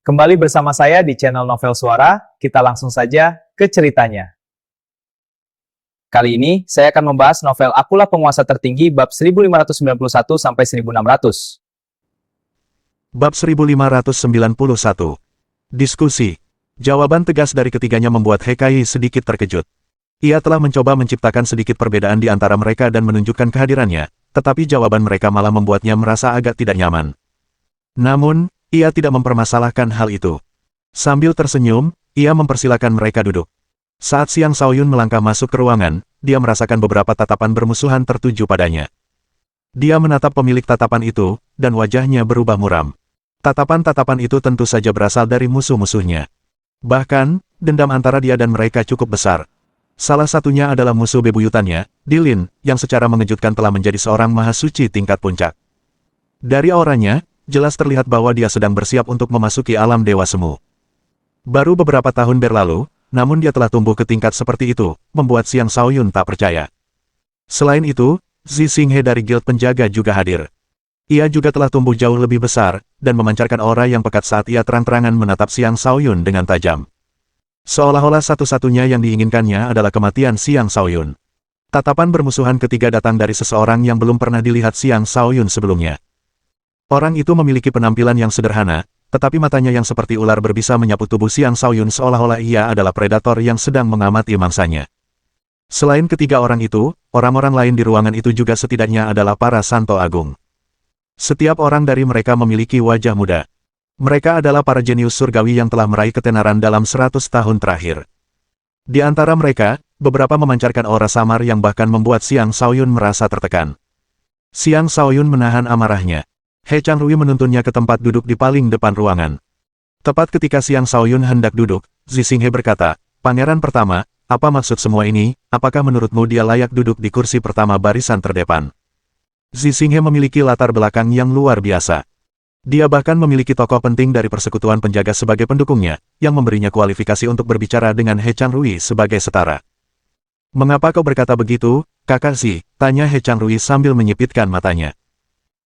Kembali bersama saya di channel Novel Suara, kita langsung saja ke ceritanya. Kali ini, saya akan membahas novel Akulah Penguasa Tertinggi bab 1591 sampai 1600. Bab 1591. Diskusi. Jawaban tegas dari ketiganya membuat Hekai sedikit terkejut. Ia telah mencoba menciptakan sedikit perbedaan di antara mereka dan menunjukkan kehadirannya, tetapi jawaban mereka malah membuatnya merasa agak tidak nyaman. Namun, ia tidak mempermasalahkan hal itu. Sambil tersenyum, ia mempersilakan mereka duduk. Saat Xiang Shaoyun melangkah masuk ke ruangan, dia merasakan beberapa tatapan bermusuhan tertuju padanya. Dia menatap pemilik tatapan itu, dan wajahnya berubah muram. Tatapan-tatapan itu tentu saja berasal dari musuh-musuhnya. Bahkan, dendam antara dia dan mereka cukup besar. Salah satunya adalah musuh bebuyutannya, Dilin, yang secara mengejutkan telah menjadi seorang mahasuci tingkat puncak. Dari auranya, jelas terlihat bahwa dia sedang bersiap untuk memasuki alam Dewa Semu. Baru beberapa tahun berlalu, namun dia telah tumbuh ke tingkat seperti itu, membuat Xiang Shaoyun tak percaya. Selain itu, Zi Xinghe dari Guild Penjaga juga hadir. Ia juga telah tumbuh jauh lebih besar, dan memancarkan aura yang pekat saat ia terang-terangan menatap Xiang Shaoyun dengan tajam. Seolah-olah satu-satunya yang diinginkannya adalah kematian Xiang Shaoyun. Tatapan bermusuhan ketiga datang dari seseorang yang belum pernah dilihat Xiang Shaoyun sebelumnya. Orang itu memiliki penampilan yang sederhana, tetapi matanya yang seperti ular berbisa menyapu tubuh Xiang Shaoyun seolah-olah ia adalah predator yang sedang mengamati mangsanya. Selain ketiga orang itu, orang-orang lain di ruangan itu juga setidaknya adalah para Santo Agung. Setiap orang dari mereka memiliki wajah muda. Mereka adalah para jenius surgawi yang telah meraih ketenaran dalam 100 tahun terakhir. Di antara mereka, beberapa memancarkan aura samar yang bahkan membuat Xiang Shaoyun merasa tertekan. Xiang Shaoyun menahan amarahnya. He Changrui menuntunnya ke tempat duduk di paling depan ruangan. Tepat ketika Xiang Shaoyun hendak duduk, Zi Xinghe berkata, "Pangeran pertama, apa maksud semua ini? Apakah menurutmu dia layak duduk di kursi pertama barisan terdepan?" Zi Xinghe memiliki latar belakang yang luar biasa. Dia bahkan memiliki tokoh penting dari persekutuan penjaga sebagai pendukungnya, yang memberinya kualifikasi untuk berbicara dengan He Changrui sebagai setara. "Mengapa kau berkata begitu, kakak Zi?" tanya He Changrui sambil menyipitkan matanya.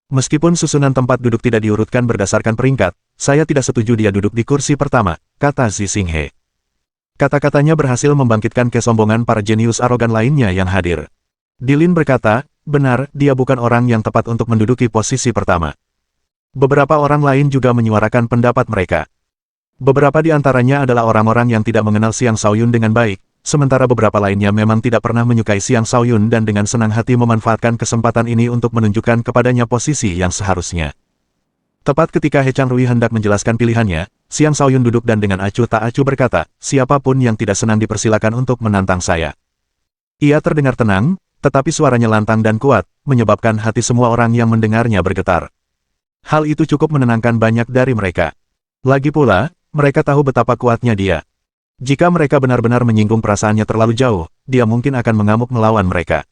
"Meskipun susunan tempat duduk tidak diurutkan berdasarkan peringkat, saya tidak setuju dia duduk di kursi pertama," kata Zi Xinghe. Kata-katanya berhasil membangkitkan kesombongan para jenius arogan lainnya yang hadir. Dilin berkata, "Benar, dia bukan orang yang tepat untuk menduduki posisi pertama." Beberapa orang lain juga menyuarakan pendapat mereka. Beberapa di antaranya adalah orang-orang yang tidak mengenal Xiang Shaoyun dengan baik, sementara beberapa lainnya memang tidak pernah menyukai Xiang Shaoyun dan dengan senang hati memanfaatkan kesempatan ini untuk menunjukkan kepadanya posisi yang seharusnya. Tepat ketika He Changrui hendak menjelaskan pilihannya, Xiang Shaoyun duduk dan dengan acuh tak acuh berkata, "Siapapun yang tidak senang dipersilakan untuk menantang saya." Ia terdengar tenang, tetapi suaranya lantang dan kuat, menyebabkan hati semua orang yang mendengarnya bergetar. Hal itu cukup menenangkan banyak dari mereka. Lagi pula, mereka tahu betapa kuatnya dia. Jika mereka benar-benar menyinggung perasaannya terlalu jauh, dia mungkin akan mengamuk melawan mereka.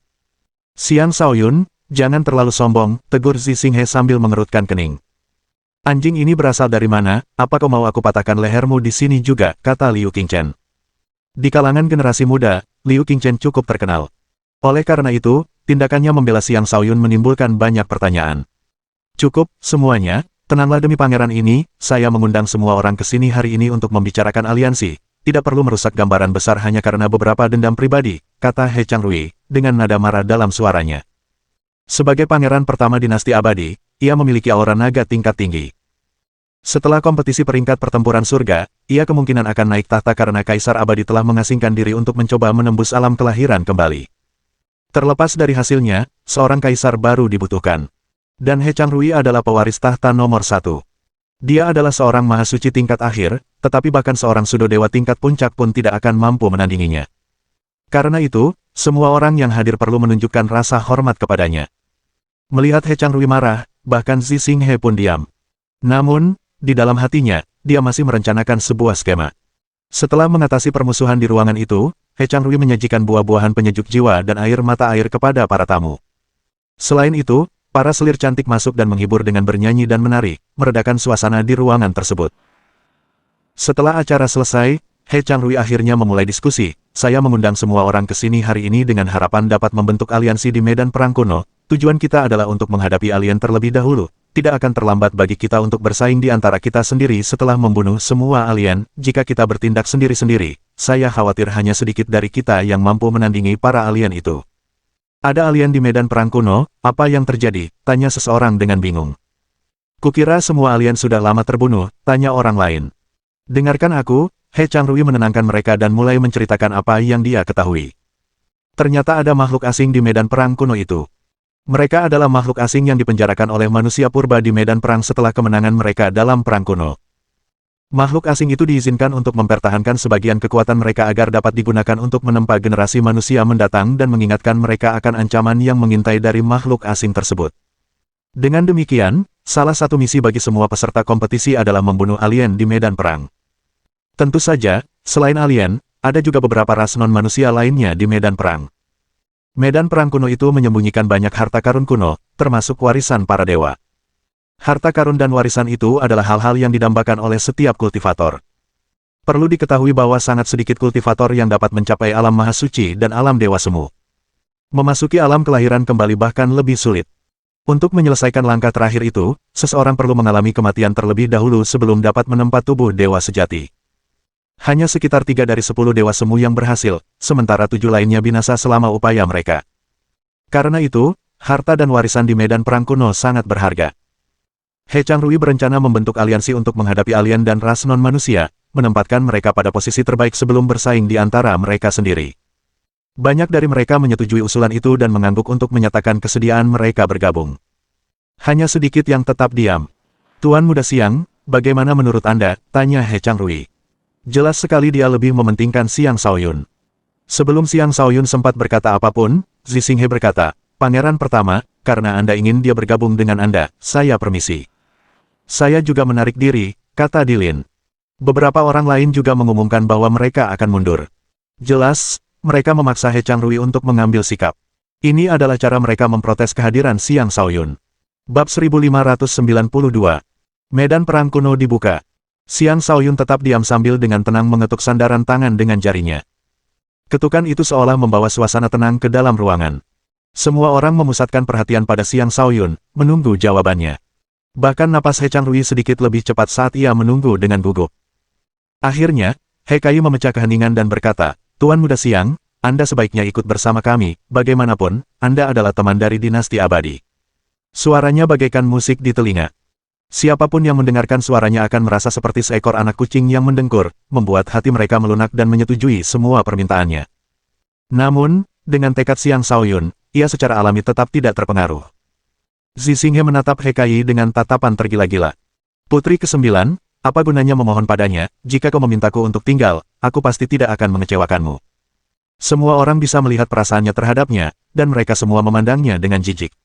"Xiang Shaoyun, jangan terlalu sombong," tegur Zi Xinghe sambil mengerutkan kening. "Anjing ini berasal dari mana? Apa kau mau aku patahkan lehermu di sini juga?" kata Liu Qingchen. Di kalangan generasi muda, Liu Qingchen cukup terkenal. Oleh karena itu, tindakannya membela Xiang Shaoyun menimbulkan banyak pertanyaan. "Cukup, semuanya, tenanglah demi pangeran ini, saya mengundang semua orang ke sini hari ini untuk membicarakan aliansi. Tidak perlu merusak gambaran besar hanya karena beberapa dendam pribadi," kata He Changrui, dengan nada marah dalam suaranya. Sebagai pangeran pertama dinasti abadi, ia memiliki aura naga tingkat tinggi. Setelah kompetisi peringkat pertempuran surga, ia kemungkinan akan naik tahta karena Kaisar Abadi telah mengasingkan diri untuk mencoba menembus alam kelahiran kembali. Terlepas dari hasilnya, seorang kaisar baru dibutuhkan. Dan He Changrui adalah pewaris tahta nomor 1. Dia adalah seorang mahasuci tingkat akhir, tetapi bahkan seorang sudodewa tingkat puncak pun tidak akan mampu menandinginya. Karena itu, semua orang yang hadir perlu menunjukkan rasa hormat kepadanya. Melihat He Changrui marah, bahkan Zi Xinghe pun diam. Namun, di dalam hatinya, dia masih merencanakan sebuah skema. Setelah mengatasi permusuhan di ruangan itu, He Changrui menyajikan buah-buahan penyejuk jiwa dan air mata air kepada para tamu. Selain itu, para selir cantik masuk dan menghibur dengan bernyanyi dan menari, meredakan suasana di ruangan tersebut. Setelah acara selesai, He Changrui akhirnya memulai diskusi. "Saya mengundang semua orang ke sini hari ini dengan harapan dapat membentuk aliansi di medan perang kuno. Tujuan kita adalah untuk menghadapi alien terlebih dahulu. tidak akan terlambat bagi kita untuk bersaing di antara kita sendiri setelah membunuh semua alien. Jika kita bertindak sendiri-sendiri, saya khawatir hanya sedikit dari kita yang mampu menandingi para alien itu. Ada alien di medan perang kuno, apa yang terjadi? Tanya seseorang dengan bingung. Kukira semua alien sudah lama terbunuh, tanya orang lain. Dengarkan aku, He Changrui menenangkan mereka dan mulai menceritakan apa yang dia ketahui. Ternyata ada makhluk asing di medan perang kuno itu. Mereka adalah makhluk asing yang dipenjarakan oleh manusia purba di medan perang setelah kemenangan mereka dalam perang kuno. Makhluk asing itu diizinkan untuk mempertahankan sebagian kekuatan mereka agar dapat digunakan untuk menempa generasi manusia mendatang dan mengingatkan mereka akan ancaman yang mengintai dari makhluk asing tersebut. Dengan demikian, salah satu misi bagi semua peserta kompetisi adalah membunuh alien di medan perang. Tentu saja, selain alien, ada juga beberapa ras non-manusia lainnya di medan perang. Medan perang kuno itu menyembunyikan banyak harta karun kuno, termasuk warisan para dewa. Harta karun dan warisan itu adalah hal-hal yang didambakan oleh setiap kultivator. Perlu diketahui bahwa sangat sedikit kultivator yang dapat mencapai alam maha suci dan alam dewa semu. Memasuki alam kelahiran kembali bahkan lebih sulit. Untuk menyelesaikan langkah terakhir itu, seseorang perlu mengalami kematian terlebih dahulu sebelum dapat menempa tubuh dewa sejati. Hanya sekitar 3 dari 10 dewa semu yang berhasil, sementara 7 lainnya binasa selama upaya mereka. Karena itu, harta dan warisan di medan perang kuno sangat berharga. He Changrui berencana membentuk aliansi untuk menghadapi alien dan ras non-manusia, menempatkan mereka pada posisi terbaik sebelum bersaing di antara mereka sendiri. Banyak dari mereka menyetujui usulan itu dan mengangguk untuk menyatakan kesediaan mereka bergabung. Hanya sedikit yang tetap diam. Tuan Muda Siang, bagaimana menurut Anda? Tanya He Changrui. Jelas sekali dia lebih mementingkan Xiang Shaoyun. Sebelum Xiang Shaoyun sempat berkata apapun, Zi Xinghe berkata, Pangeran pertama, karena Anda ingin dia bergabung dengan Anda, saya permisi. Saya juga menarik diri, kata Dilin. Beberapa orang lain juga mengumumkan bahwa mereka akan mundur. Jelas, mereka memaksa He Changrui untuk mengambil sikap. Ini adalah cara mereka memprotes kehadiran Xiang Shaoyun. Bab 1592. Medan perang kuno dibuka. Xiang Shaoyun tetap diam sambil dengan tenang mengetuk sandaran tangan dengan jarinya. Ketukan itu seolah membawa suasana tenang ke dalam ruangan. Semua orang memusatkan perhatian pada Xiang Shaoyun, menunggu jawabannya. Bahkan napas He Changrui sedikit lebih cepat saat ia menunggu dengan gugup. Akhirnya, He Kai memecah keheningan dan berkata, Tuan Muda Xiang, Anda sebaiknya ikut bersama kami, bagaimanapun, Anda adalah teman dari dinasti abadi. Suaranya bagaikan musik di telinga. Siapapun yang mendengarkan suaranya akan merasa seperti seekor anak kucing yang mendengkur, membuat hati mereka melunak dan menyetujui semua permintaannya. Namun, dengan tekad Xiang Shaoyun, ia secara alami tetap tidak terpengaruh. Zi Xinghe menatap He Kai dengan tatapan tergila-gila. Putri ke-9, apa gunanya memohon padanya? Jika kau memintaku untuk tinggal, aku pasti tidak akan mengecewakanmu. Semua orang bisa melihat perasaannya terhadapnya, dan mereka semua memandangnya dengan jijik.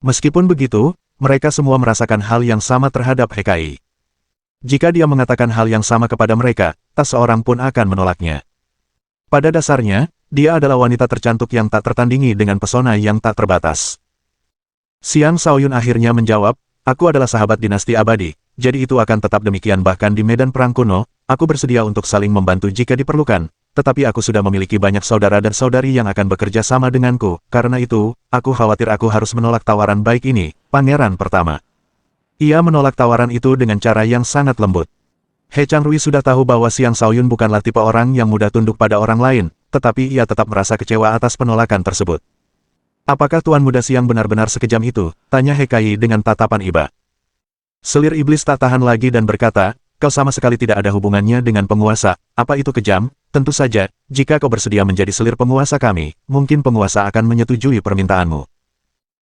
Meskipun begitu, mereka semua merasakan hal yang sama terhadap He Kai. Jika dia mengatakan hal yang sama kepada mereka, tak seorang pun akan menolaknya. Pada dasarnya, dia adalah wanita tercantik yang tak tertandingi dengan pesona yang tak terbatas. Xiang Shaoyun akhirnya menjawab, aku adalah sahabat dinasti abadi, jadi itu akan tetap demikian bahkan di medan perang kuno, aku bersedia untuk saling membantu jika diperlukan. Tetapi aku sudah memiliki banyak saudara dan saudari yang akan bekerja sama denganku, karena itu, aku khawatir aku harus menolak tawaran baik ini, Pangeran pertama. Ia menolak tawaran itu dengan cara yang sangat lembut. He Changrui sudah tahu bahwa Xiang Shaoyun bukanlah tipe orang yang mudah tunduk pada orang lain, tetapi ia tetap merasa kecewa atas penolakan tersebut. Apakah Tuan Muda Siang benar-benar sekejam itu? Tanya He Kai dengan tatapan iba. Selir iblis tak tahan lagi dan berkata, kau sama sekali tidak ada hubungannya dengan penguasa, apa itu kejam? Tentu saja, jika kau bersedia menjadi selir penguasa kami, mungkin penguasa akan menyetujui permintaanmu.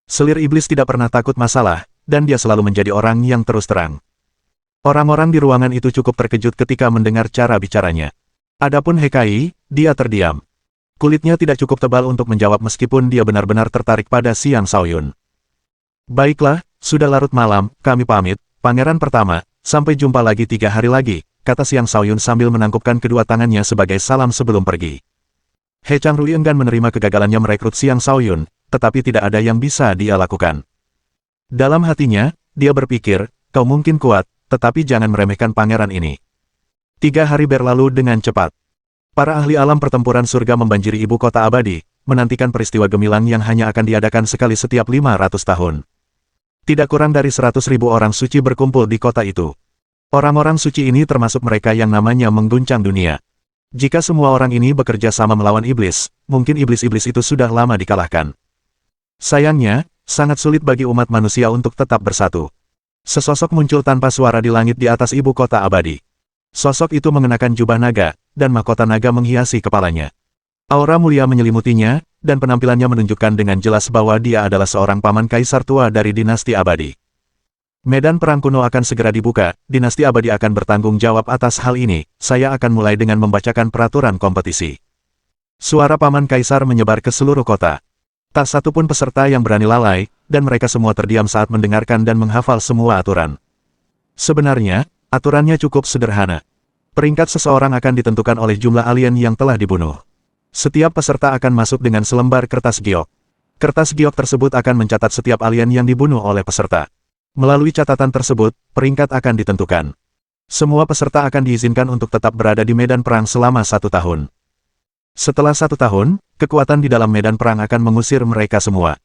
Selir iblis tidak pernah takut masalah, dan dia selalu menjadi orang yang terus terang. Orang-orang di ruangan itu cukup terkejut ketika mendengar cara bicaranya. Adapun He Kai, dia terdiam. Kulitnya tidak cukup tebal untuk menjawab meskipun dia benar-benar tertarik pada Xiang Shaoyun. Baiklah, sudah larut malam, kami pamit, Pangeran pertama, sampai jumpa lagi 3 hari lagi, kata Xiang Shaoyun sambil menangkupkan kedua tangannya sebagai salam sebelum pergi. He Changrui enggan menerima kegagalannya merekrut Xiang Shaoyun, tetapi tidak ada yang bisa dia lakukan. Dalam hatinya, dia berpikir, kau mungkin kuat, tetapi jangan meremehkan pangeran ini. 3 hari berlalu dengan cepat. Para ahli alam pertempuran surga membanjiri ibu kota abadi, menantikan peristiwa gemilang yang hanya akan diadakan sekali setiap 500 tahun. Tidak kurang dari 100.000 orang suci berkumpul di kota itu. Orang-orang suci ini termasuk mereka yang namanya mengguncang dunia. Jika semua orang ini bekerja sama melawan iblis, mungkin iblis-iblis itu sudah lama dikalahkan. Sayangnya, sangat sulit bagi umat manusia untuk tetap bersatu. Sesosok muncul tanpa suara di langit di atas ibu kota abadi. Sosok itu mengenakan jubah naga, dan mahkota naga menghiasi kepalanya. Aura mulia menyelimutinya, dan penampilannya menunjukkan dengan jelas bahwa dia adalah seorang paman kaisar tua dari dinasti abadi. Medan perang kuno akan segera dibuka, dinasti abadi akan bertanggung jawab atas hal ini, saya akan mulai dengan membacakan peraturan kompetisi. Suara paman kaisar menyebar ke seluruh kota. Tak satu pun peserta yang berani lalai, dan mereka semua terdiam saat mendengarkan dan menghafal semua aturan. Sebenarnya, aturannya cukup sederhana. Peringkat seseorang akan ditentukan oleh jumlah alien yang telah dibunuh. Setiap peserta akan masuk dengan selembar kertas giok. Kertas giok tersebut akan mencatat setiap alien yang dibunuh oleh peserta. Melalui catatan tersebut, peringkat akan ditentukan. Semua peserta akan diizinkan untuk tetap berada di medan perang selama 1 tahun. Setelah 1 tahun, kekuatan di dalam medan perang akan mengusir mereka semua.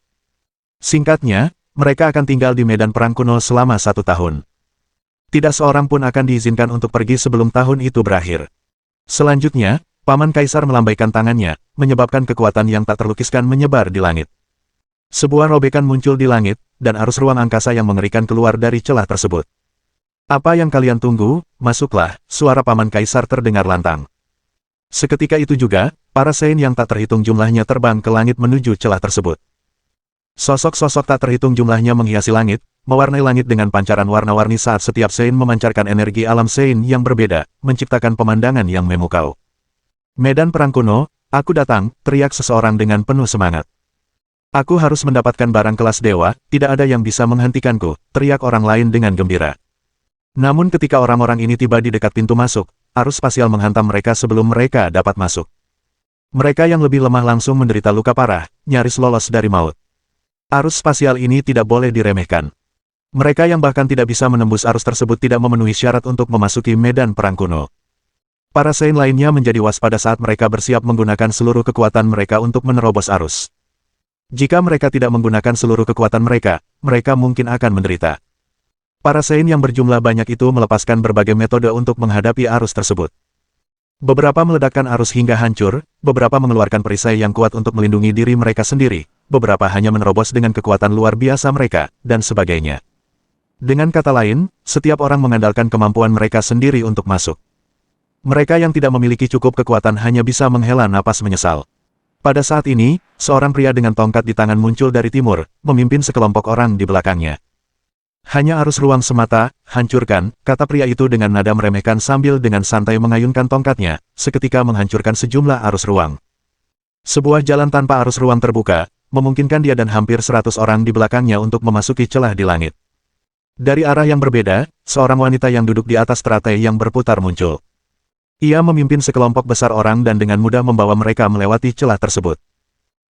Singkatnya, mereka akan tinggal di medan perang kuno selama 1 tahun. Tidak seorang pun akan diizinkan untuk pergi sebelum tahun itu berakhir. Selanjutnya, Paman Kaisar melambaikan tangannya, menyebabkan kekuatan yang tak terlukiskan menyebar di langit. Sebuah robekan muncul di langit, dan arus ruang angkasa yang mengerikan keluar dari celah tersebut. Apa yang kalian tunggu? Masuklah, suara Paman Kaisar terdengar lantang. Seketika itu juga, para Sein yang tak terhitung jumlahnya terbang ke langit menuju celah tersebut. Sosok-sosok tak terhitung jumlahnya menghiasi langit, mewarnai langit dengan pancaran warna-warni saat setiap Sein memancarkan energi alam Sein yang berbeda, menciptakan pemandangan yang memukau. Medan perang kuno, aku datang, teriak seseorang dengan penuh semangat. Aku harus mendapatkan barang kelas dewa, tidak ada yang bisa menghentikanku, teriak orang lain dengan gembira. Namun ketika orang-orang ini tiba di dekat pintu masuk, arus spasial menghantam mereka sebelum mereka dapat masuk. Mereka yang lebih lemah langsung menderita luka parah, nyaris lolos dari maut. Arus spasial ini tidak boleh diremehkan. Mereka yang bahkan tidak bisa menembus arus tersebut tidak memenuhi syarat untuk memasuki medan perang kuno. Para Sein lainnya menjadi waspada saat mereka bersiap menggunakan seluruh kekuatan mereka untuk menerobos arus. Jika mereka tidak menggunakan seluruh kekuatan mereka, mereka mungkin akan menderita. Para Sein yang berjumlah banyak itu melepaskan berbagai metode untuk menghadapi arus tersebut. Beberapa meledakkan arus hingga hancur, beberapa mengeluarkan perisai yang kuat untuk melindungi diri mereka sendiri, beberapa hanya menerobos dengan kekuatan luar biasa mereka, dan sebagainya. Dengan kata lain, setiap orang mengandalkan kemampuan mereka sendiri untuk masuk. Mereka yang tidak memiliki cukup kekuatan hanya bisa menghela napas menyesal. Pada saat ini, seorang pria dengan tongkat di tangan muncul dari timur, memimpin sekelompok orang di belakangnya. Hanya arus ruang semata, hancurkan, kata pria itu dengan nada meremehkan sambil dengan santai mengayunkan tongkatnya, seketika menghancurkan sejumlah arus ruang. Sebuah jalan tanpa arus ruang terbuka, memungkinkan dia dan hampir 100 orang di belakangnya untuk memasuki celah di langit. Dari arah yang berbeda, seorang wanita yang duduk di atas teratai yang berputar muncul. Ia memimpin sekelompok besar orang dan dengan mudah membawa mereka melewati celah tersebut.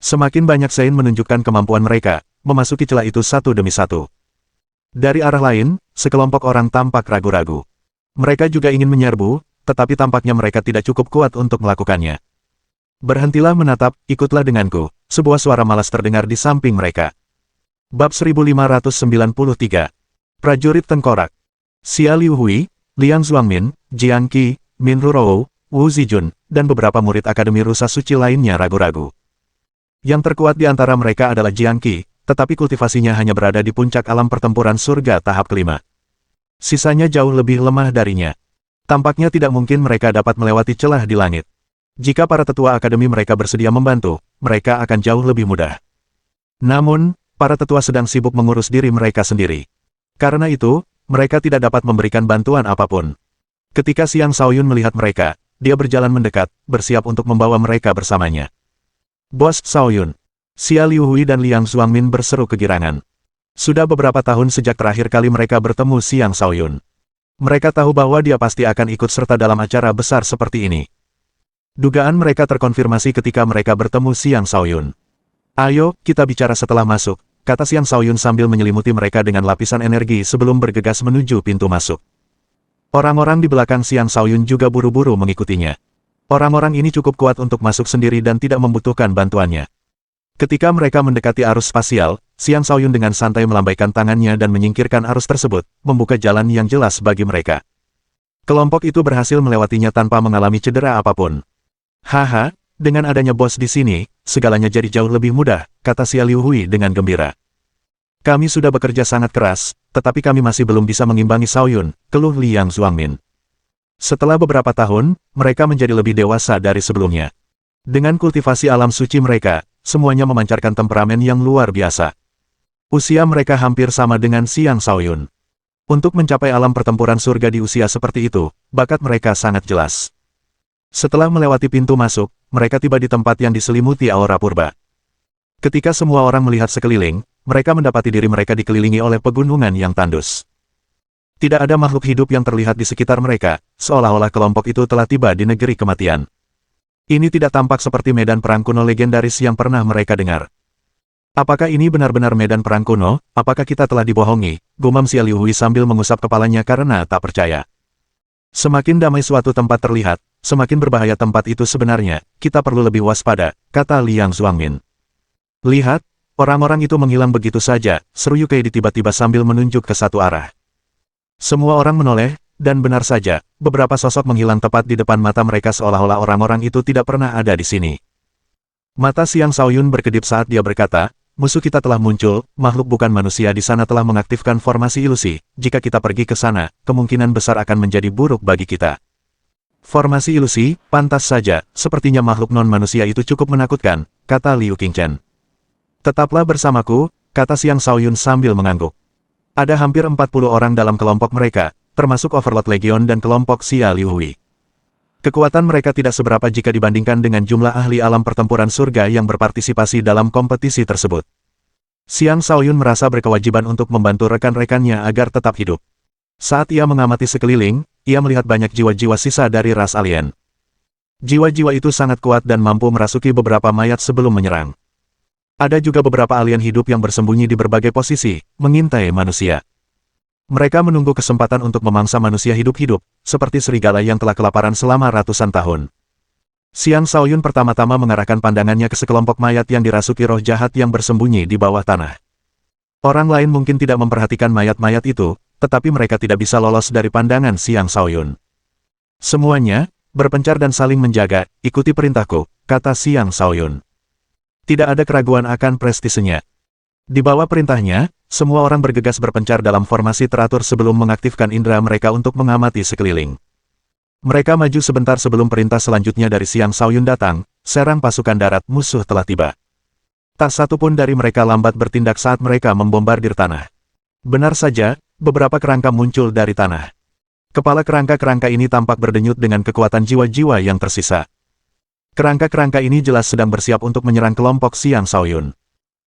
Semakin banyak Sein menunjukkan kemampuan mereka, memasuki celah itu satu demi satu. Dari arah lain, sekelompok orang tampak ragu-ragu. Mereka juga ingin menyerbu, tetapi tampaknya mereka tidak cukup kuat untuk melakukannya. Berhentilah menatap, ikutlah denganku, sebuah suara malas terdengar di samping mereka. Bab 1593. Prajurit Tengkorak. Xia Liuhui, Liang Zuangmin, Jiang Qi, Min Rurou, Wu Zijun, dan beberapa murid Akademi Rusa Suci lainnya ragu-ragu. Yang terkuat di antara mereka adalah Jiang Qi, tetapi kultivasinya hanya berada di puncak alam pertempuran surga tahap kelima. Sisanya jauh lebih lemah darinya. Tampaknya tidak mungkin mereka dapat melewati celah di langit. Jika para tetua akademi mereka bersedia membantu, mereka akan jauh lebih mudah. Namun, para tetua sedang sibuk mengurus diri mereka sendiri. Karena itu, mereka tidak dapat memberikan bantuan apapun. Ketika Xiang Shaoyun melihat mereka, dia berjalan mendekat, bersiap untuk membawa mereka bersamanya. Bos Shaoyun. Xia Liuhui dan Liang Zuangmin berseru kegirangan. Sudah beberapa tahun sejak terakhir kali mereka bertemu Xiang Shaoyun. Mereka tahu bahwa dia pasti akan ikut serta dalam acara besar seperti ini. Dugaan mereka terkonfirmasi ketika mereka bertemu Xiang Shaoyun. Ayo, kita bicara setelah masuk, kata Xiang Shaoyun sambil menyelimuti mereka dengan lapisan energi sebelum bergegas menuju pintu masuk. Orang-orang di belakang Xiang Shaoyun juga buru-buru mengikutinya. Orang-orang ini cukup kuat untuk masuk sendiri dan tidak membutuhkan bantuannya. Ketika mereka mendekati arus spasial, Xiang Shaoyun dengan santai melambaikan tangannya dan menyingkirkan arus tersebut, membuka jalan yang jelas bagi mereka. Kelompok itu berhasil melewatinya tanpa mengalami cedera apapun. Haha, dengan adanya bos di sini, segalanya jadi jauh lebih mudah, kata Xia Liuhui dengan gembira. Kami sudah bekerja sangat keras, tetapi kami masih belum bisa mengimbangi Shaoyun, keluh Liang Zuangmin. Setelah beberapa tahun, mereka menjadi lebih dewasa dari sebelumnya. Dengan kultivasi alam suci mereka, semuanya memancarkan temperamen yang luar biasa. Usia mereka hampir sama dengan Xiang Shaoyun. Untuk mencapai alam pertempuran surga di usia seperti itu, bakat mereka sangat jelas. Setelah melewati pintu masuk, mereka tiba di tempat yang diselimuti aura purba. Ketika semua orang melihat sekeliling, mereka mendapati diri mereka dikelilingi oleh pegunungan yang tandus. Tidak ada makhluk hidup yang terlihat di sekitar mereka, seolah-olah kelompok itu telah tiba di negeri kematian. Ini tidak tampak seperti medan perang kuno legendaris yang pernah mereka dengar. Apakah ini benar-benar medan perang kuno? Apakah kita telah dibohongi? Gumam Xia Liuhui sambil mengusap kepalanya karena tak percaya. Semakin damai suatu tempat terlihat, semakin berbahaya tempat itu sebenarnya, kita perlu lebih waspada, kata Liang Zuangmin. Lihat, orang-orang itu menghilang begitu saja, seru Yu Kei tiba-tiba sambil menunjuk ke satu arah. Semua orang menoleh, dan benar saja, beberapa sosok menghilang tepat di depan mata mereka seolah-olah orang-orang itu tidak pernah ada di sini. Mata Xiang Shaoyun berkedip saat dia berkata, musuh kita telah muncul, makhluk bukan manusia di sana telah mengaktifkan formasi ilusi, jika kita pergi ke sana, kemungkinan besar akan menjadi buruk bagi kita. Formasi ilusi, pantas saja, sepertinya makhluk non-manusia itu cukup menakutkan, kata Liu Qingchen. Tetaplah bersamaku, kata Xiang Shaoyun sambil mengangguk. Ada hampir 40 orang dalam kelompok mereka, termasuk Overlord Legion dan kelompok Xia Liuhui. Kekuatan mereka tidak seberapa jika dibandingkan dengan jumlah ahli alam pertempuran surga yang berpartisipasi dalam kompetisi tersebut. Xiang Shaoyun merasa berkewajiban untuk membantu rekan-rekannya agar tetap hidup. Saat ia mengamati sekeliling, ia melihat banyak jiwa-jiwa sisa dari ras alien. Jiwa-jiwa itu sangat kuat dan mampu merasuki beberapa mayat sebelum menyerang. Ada juga beberapa alien hidup yang bersembunyi di berbagai posisi, mengintai manusia. Mereka menunggu kesempatan untuk memangsa manusia hidup-hidup, seperti serigala yang telah kelaparan selama ratusan tahun. Xiang Shaoyun pertama-tama mengarahkan pandangannya ke sekelompok mayat yang dirasuki roh jahat yang bersembunyi di bawah tanah. Orang lain mungkin tidak memperhatikan mayat-mayat itu, tetapi mereka tidak bisa lolos dari pandangan Xiang Shaoyun. Semuanya, berpencar dan saling menjaga, ikuti perintahku, kata Xiang Shaoyun. Tidak ada keraguan akan prestisenya. Di bawah perintahnya, semua orang bergegas berpencar dalam formasi teratur sebelum mengaktifkan indera mereka untuk mengamati sekeliling. Mereka maju sebentar sebelum perintah selanjutnya dari Xiang Shaoyun datang, serang pasukan darat, musuh telah tiba. Tak satu pun dari mereka lambat bertindak saat mereka membombardir tanah. Benar saja, beberapa kerangka muncul dari tanah. Kepala kerangka-kerangka ini tampak berdenyut dengan kekuatan jiwa-jiwa yang tersisa. Kerangka-kerangka ini jelas sedang bersiap untuk menyerang kelompok Xiang Shaoyun.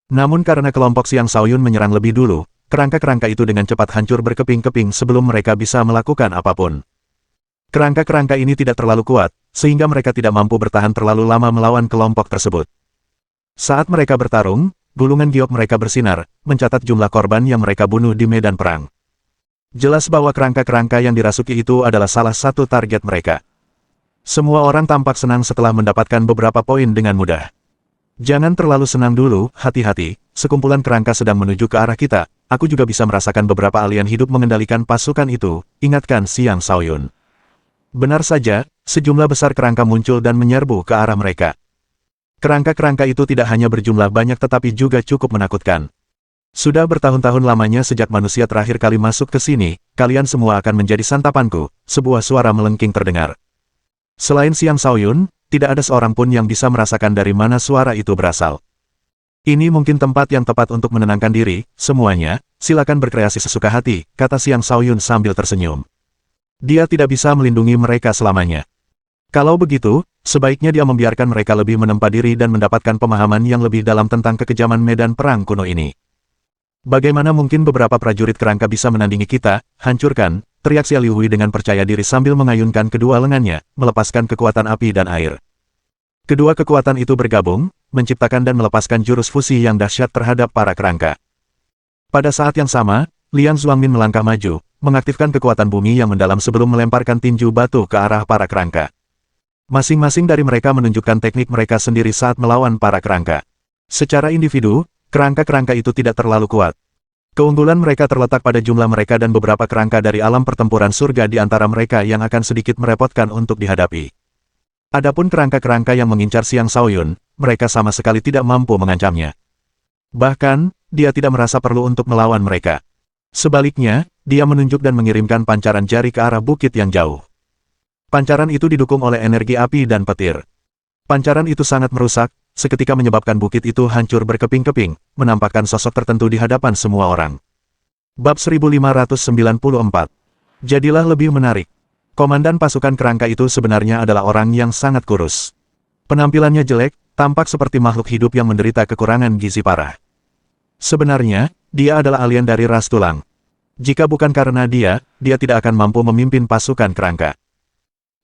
Namun karena kelompok Xiang Shaoyun menyerang lebih dulu, kerangka-kerangka itu dengan cepat hancur berkeping-keping sebelum mereka bisa melakukan apapun. Kerangka-kerangka ini tidak terlalu kuat, sehingga mereka tidak mampu bertahan terlalu lama melawan kelompok tersebut. Saat mereka bertarung, gulungan giok mereka bersinar, mencatat jumlah korban yang mereka bunuh di medan perang. Jelas bahwa kerangka-kerangka yang dirasuki itu adalah salah satu target mereka. Semua orang tampak senang setelah mendapatkan beberapa poin dengan mudah. Jangan terlalu senang dulu, hati-hati, sekumpulan kerangka sedang menuju ke arah kita, aku juga bisa merasakan beberapa alien hidup mengendalikan pasukan itu, ingatkan Xiang Shaoyun. Benar saja, sejumlah besar kerangka muncul dan menyerbu ke arah mereka. Kerangka-kerangka itu tidak hanya berjumlah banyak tetapi juga cukup menakutkan. Sudah bertahun-tahun lamanya sejak manusia terakhir kali masuk ke sini, kalian semua akan menjadi santapanku, sebuah suara melengking terdengar. Selain Xiang Shaoyun, tidak ada seorang pun yang bisa merasakan dari mana suara itu berasal. Ini mungkin tempat yang tepat untuk menenangkan diri, semuanya, silakan berkreasi sesuka hati, kata Xiang Shaoyun sambil tersenyum. Dia tidak bisa melindungi mereka selamanya. Kalau begitu, sebaiknya dia membiarkan mereka lebih menempa diri dan mendapatkan pemahaman yang lebih dalam tentang kekejaman medan perang kuno ini. Bagaimana mungkin beberapa prajurit kerangka bisa menandingi kita, hancurkan, teriak Xia Liuhui dengan percaya diri sambil mengayunkan kedua lengannya, melepaskan kekuatan api dan air. Kedua kekuatan itu bergabung, menciptakan dan melepaskan jurus fusi yang dahsyat terhadap para kerangka. Pada saat yang sama, Liang Zuangmin melangkah maju, mengaktifkan kekuatan bumi yang mendalam sebelum melemparkan tinju batu ke arah para kerangka. Masing-masing dari mereka menunjukkan teknik mereka sendiri saat melawan para kerangka. Secara individu, kerangka-kerangka itu tidak terlalu kuat. Keunggulan mereka terletak pada jumlah mereka dan beberapa kerangka dari alam pertempuran surga di antara mereka yang akan sedikit merepotkan untuk dihadapi. Adapun kerangka-kerangka yang mengincar Xiang Shaoyun, mereka sama sekali tidak mampu mengancamnya. Bahkan, dia tidak merasa perlu untuk melawan mereka. Sebaliknya, dia menunjuk dan mengirimkan pancaran jari ke arah bukit yang jauh. Pancaran itu didukung oleh energi api dan petir. Pancaran itu sangat merusak, seketika menyebabkan bukit itu hancur berkeping-keping, menampakkan sosok tertentu di hadapan semua orang. Bab 1594. Jadilah lebih menarik. Komandan pasukan kerangka itu sebenarnya adalah orang yang sangat kurus. Penampilannya jelek, tampak seperti makhluk hidup yang menderita kekurangan gizi parah. Sebenarnya, dia adalah alien dari ras tulang. Jika bukan karena dia tidak akan mampu memimpin pasukan kerangka.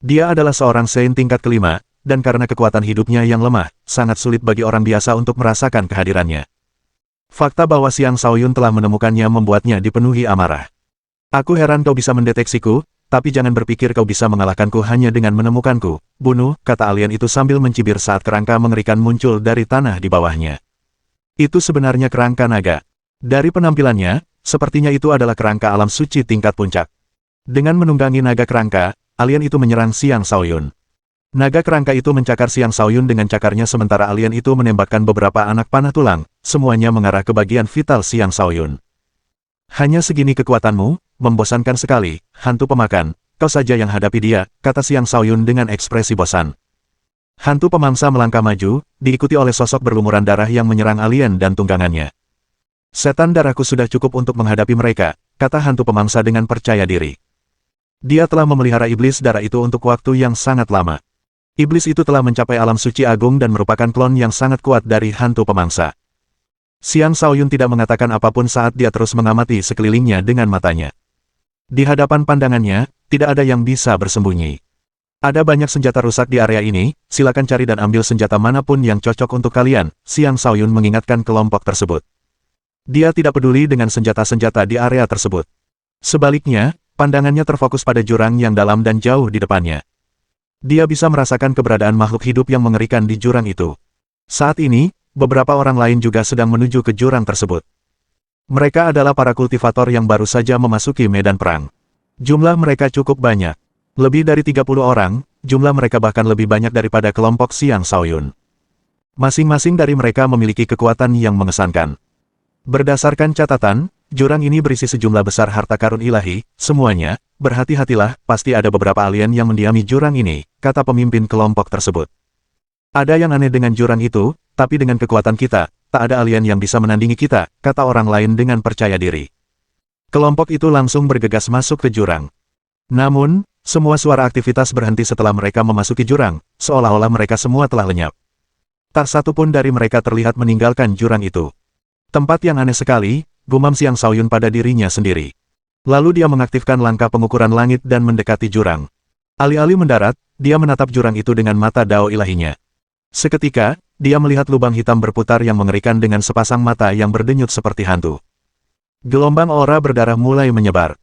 Dia adalah seorang Saint tingkat kelima, dan karena kekuatan hidupnya yang lemah, sangat sulit bagi orang biasa untuk merasakan kehadirannya. Fakta bahwa Xiang Shaoyun telah menemukannya membuatnya dipenuhi amarah. Aku heran kau bisa mendeteksiku, tapi jangan berpikir kau bisa mengalahkanku hanya dengan menemukanku. Bunuh, kata alien itu sambil mencibir saat kerangka mengerikan muncul dari tanah di bawahnya. Itu sebenarnya kerangka naga. Dari penampilannya, sepertinya itu adalah kerangka alam suci tingkat puncak. Dengan menunggangi naga kerangka, alien itu menyerang Xiang Shaoyun. Naga kerangka itu mencakar Xiang Shaoyun dengan cakarnya sementara alien itu menembakkan beberapa anak panah tulang, semuanya mengarah ke bagian vital Xiang Shaoyun. Hanya segini kekuatanmu, membosankan sekali, hantu pemakan, kau saja yang hadapi dia, kata Xiang Shaoyun dengan ekspresi bosan. Hantu pemangsa melangkah maju, diikuti oleh sosok berlumuran darah yang menyerang alien dan tunggangannya. Setan darahku sudah cukup untuk menghadapi mereka, kata hantu pemangsa dengan percaya diri. Dia telah memelihara iblis darah itu untuk waktu yang sangat lama. Iblis itu telah mencapai alam suci agung dan merupakan klon yang sangat kuat dari hantu pemangsa. Xiang Shaoyun tidak mengatakan apapun saat dia terus mengamati sekelilingnya dengan matanya. Di hadapan pandangannya, tidak ada yang bisa bersembunyi. Ada banyak senjata rusak di area ini, silakan cari dan ambil senjata manapun yang cocok untuk kalian, Xiang Shaoyun mengingatkan kelompok tersebut. Dia tidak peduli dengan senjata-senjata di area tersebut. Sebaliknya, pandangannya terfokus pada jurang yang dalam dan jauh di depannya. Dia bisa merasakan keberadaan makhluk hidup yang mengerikan di jurang itu. Saat ini, beberapa orang lain juga sedang menuju ke jurang tersebut. Mereka adalah para kultivator yang baru saja memasuki medan perang. Jumlah mereka cukup banyak. Lebih dari 30 orang, jumlah mereka bahkan lebih banyak daripada kelompok Xiang Shaoyun. Masing-masing dari mereka memiliki kekuatan yang mengesankan. Berdasarkan catatan, jurang ini berisi sejumlah besar harta karun ilahi, semuanya, berhati-hatilah, pasti ada beberapa alien yang mendiami jurang ini, kata pemimpin kelompok tersebut. Ada yang aneh dengan jurang itu, tapi dengan kekuatan kita, tak ada alien yang bisa menandingi kita, kata orang lain dengan percaya diri. Kelompok itu langsung bergegas masuk ke jurang. Namun, semua suara aktivitas berhenti setelah mereka memasuki jurang, seolah-olah mereka semua telah lenyap. Tak satu pun dari mereka terlihat meninggalkan jurang itu. Tempat yang aneh sekali, gumam Xiang Shaoyun pada dirinya sendiri. Lalu dia mengaktifkan langkah pengukuran langit dan mendekati jurang. Alih-alih mendarat, dia menatap jurang itu dengan mata dao ilahinya. Seketika, dia melihat lubang hitam berputar yang mengerikan dengan sepasang mata yang berdenyut seperti hantu. Gelombang aura berdarah mulai menyebar.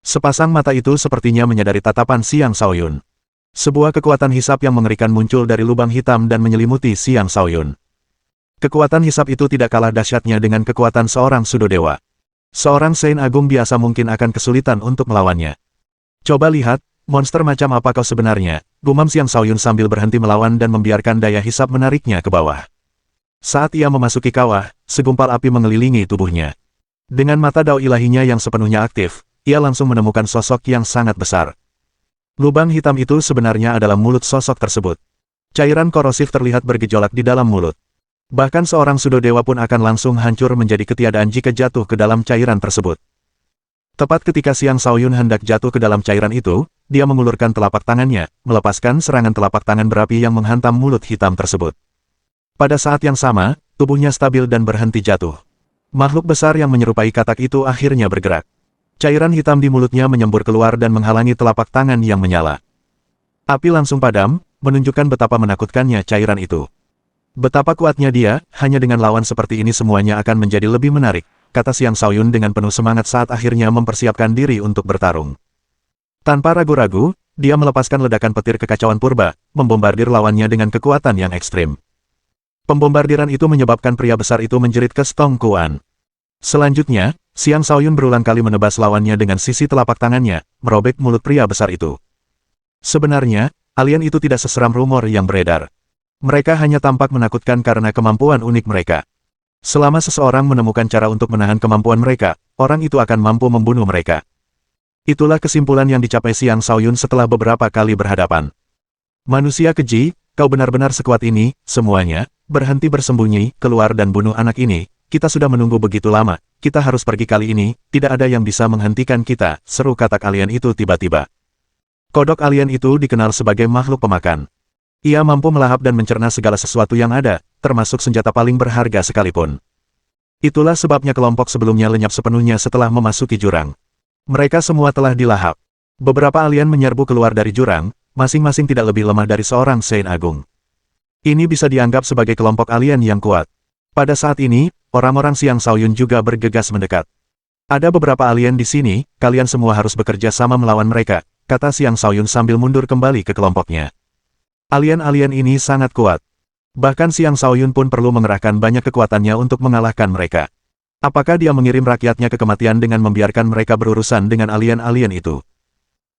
Sepasang mata itu sepertinya menyadari tatapan Xiang Shaoyun. Sebuah kekuatan hisap yang mengerikan muncul dari lubang hitam dan menyelimuti Xiang Shaoyun. Kekuatan hisap itu tidak kalah dahsyatnya dengan kekuatan seorang sudodewa. Seorang Saint Agung biasa mungkin akan kesulitan untuk melawannya. Coba lihat, monster macam apa kau sebenarnya, gumam Xiang Shaoyun sambil berhenti melawan dan membiarkan daya hisap menariknya ke bawah. Saat ia memasuki kawah, segumpal api mengelilingi tubuhnya. Dengan mata dao ilahinya yang sepenuhnya aktif, ia langsung menemukan sosok yang sangat besar. Lubang hitam itu sebenarnya adalah mulut sosok tersebut. Cairan korosif terlihat bergejolak di dalam mulut. Bahkan seorang sudodewa pun akan langsung hancur menjadi ketiadaan jika jatuh ke dalam cairan tersebut. Tepat ketika Xiang Shaoyun hendak jatuh ke dalam cairan itu, dia mengulurkan telapak tangannya, melepaskan serangan telapak tangan berapi yang menghantam mulut hitam tersebut. Pada saat yang sama, tubuhnya stabil dan berhenti jatuh. Makhluk besar yang menyerupai katak itu akhirnya bergerak. Cairan hitam di mulutnya menyembur keluar dan menghalangi telapak tangan yang menyala. Api langsung padam, menunjukkan betapa menakutkannya cairan itu. Betapa kuatnya dia, hanya dengan lawan seperti ini semuanya akan menjadi lebih menarik, kata Xiang Shaoyun dengan penuh semangat saat akhirnya mempersiapkan diri untuk bertarung. Tanpa ragu-ragu, dia melepaskan ledakan petir kekacauan purba, membombardir lawannya dengan kekuatan yang ekstrim. Pembombardiran itu menyebabkan pria besar itu menjerit ke Stong Kuan. Selanjutnya, Xiang Shaoyun berulang kali menebas lawannya dengan sisi telapak tangannya, merobek mulut pria besar itu. Sebenarnya, alien itu tidak seseram rumor yang beredar. Mereka hanya tampak menakutkan karena kemampuan unik mereka. Selama seseorang menemukan cara untuk menahan kemampuan mereka, orang itu akan mampu membunuh mereka. Itulah kesimpulan yang dicapai Xiang Shaoyun setelah beberapa kali berhadapan. Manusia keji, kau benar-benar sekuat ini, semuanya, berhenti bersembunyi, keluar dan bunuh anak ini, kita sudah menunggu begitu lama, kita harus pergi kali ini, tidak ada yang bisa menghentikan kita, seru katak alien itu tiba-tiba. Kodok alien itu dikenal sebagai makhluk pemakan. Ia mampu melahap dan mencerna segala sesuatu yang ada, termasuk senjata paling berharga sekalipun. Itulah sebabnya kelompok sebelumnya lenyap sepenuhnya setelah memasuki jurang. Mereka semua telah dilahap. Beberapa alien menyerbu keluar dari jurang, masing-masing tidak lebih lemah dari seorang Saint Agung. Ini bisa dianggap sebagai kelompok alien yang kuat. Pada saat ini, orang-orang Xiang Shaoyun juga bergegas mendekat. Ada beberapa alien di sini, kalian semua harus bekerja sama melawan mereka, kata Xiang Shaoyun sambil mundur kembali ke kelompoknya. Alien-alien ini sangat kuat. Bahkan Xiang Shaoyun pun perlu mengerahkan banyak kekuatannya untuk mengalahkan mereka. Apakah dia mengirim rakyatnya ke kematian dengan membiarkan mereka berurusan dengan alien-alien itu?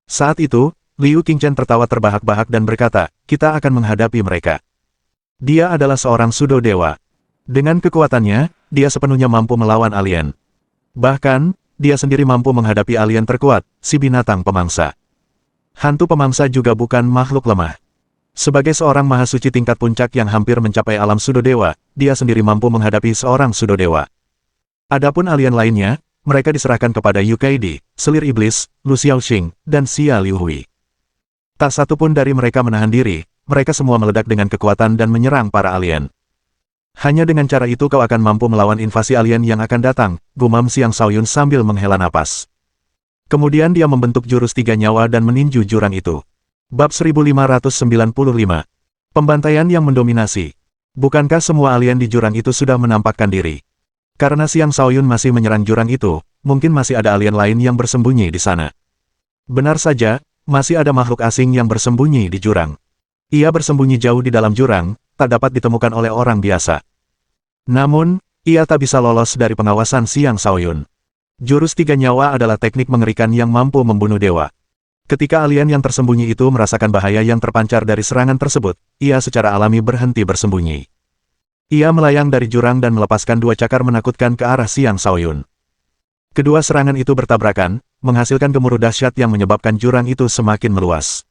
Saat itu, Liu Qingchen tertawa terbahak-bahak dan berkata, kita akan menghadapi mereka. Dia adalah seorang pseudo dewa. Dengan kekuatannya, dia sepenuhnya mampu melawan alien. Bahkan, dia sendiri mampu menghadapi alien terkuat, si binatang pemangsa. Hantu pemangsa juga bukan makhluk lemah. Sebagai seorang mahasuci tingkat puncak yang hampir mencapai alam pseudo dewa, dia sendiri mampu menghadapi seorang pseudo dewa. Adapun alien lainnya, mereka diserahkan kepada Yu Kaidi, Selir Iblis, Lu Xiaoxing, dan Xia Liuhui. Tak satu pun dari mereka menahan diri, mereka semua meledak dengan kekuatan dan menyerang para alien. Hanya dengan cara itu kau akan mampu melawan invasi alien yang akan datang, gumam Xiang Shaoyun sambil menghela napas. Kemudian dia membentuk jurus tiga nyawa dan meninju jurang itu. Bab 1595. Pembantaian yang mendominasi. Bukankah semua alien di jurang itu sudah menampakkan diri? Karena Xiang Shaoyun masih menyerang jurang itu, mungkin masih ada alien lain yang bersembunyi di sana. Benar saja, masih ada makhluk asing yang bersembunyi di jurang. Ia bersembunyi jauh di dalam jurang, tak dapat ditemukan oleh orang biasa. Namun, ia tak bisa lolos dari pengawasan Xiang Shaoyun. Jurus tiga nyawa adalah teknik mengerikan yang mampu membunuh dewa. Ketika alien yang tersembunyi itu merasakan bahaya yang terpancar dari serangan tersebut, ia secara alami berhenti bersembunyi. Ia melayang dari jurang dan melepaskan dua cakar menakutkan ke arah Xiang Shaoyun. Kedua serangan itu bertabrakan, menghasilkan gemuruh dahsyat yang menyebabkan jurang itu semakin meluas.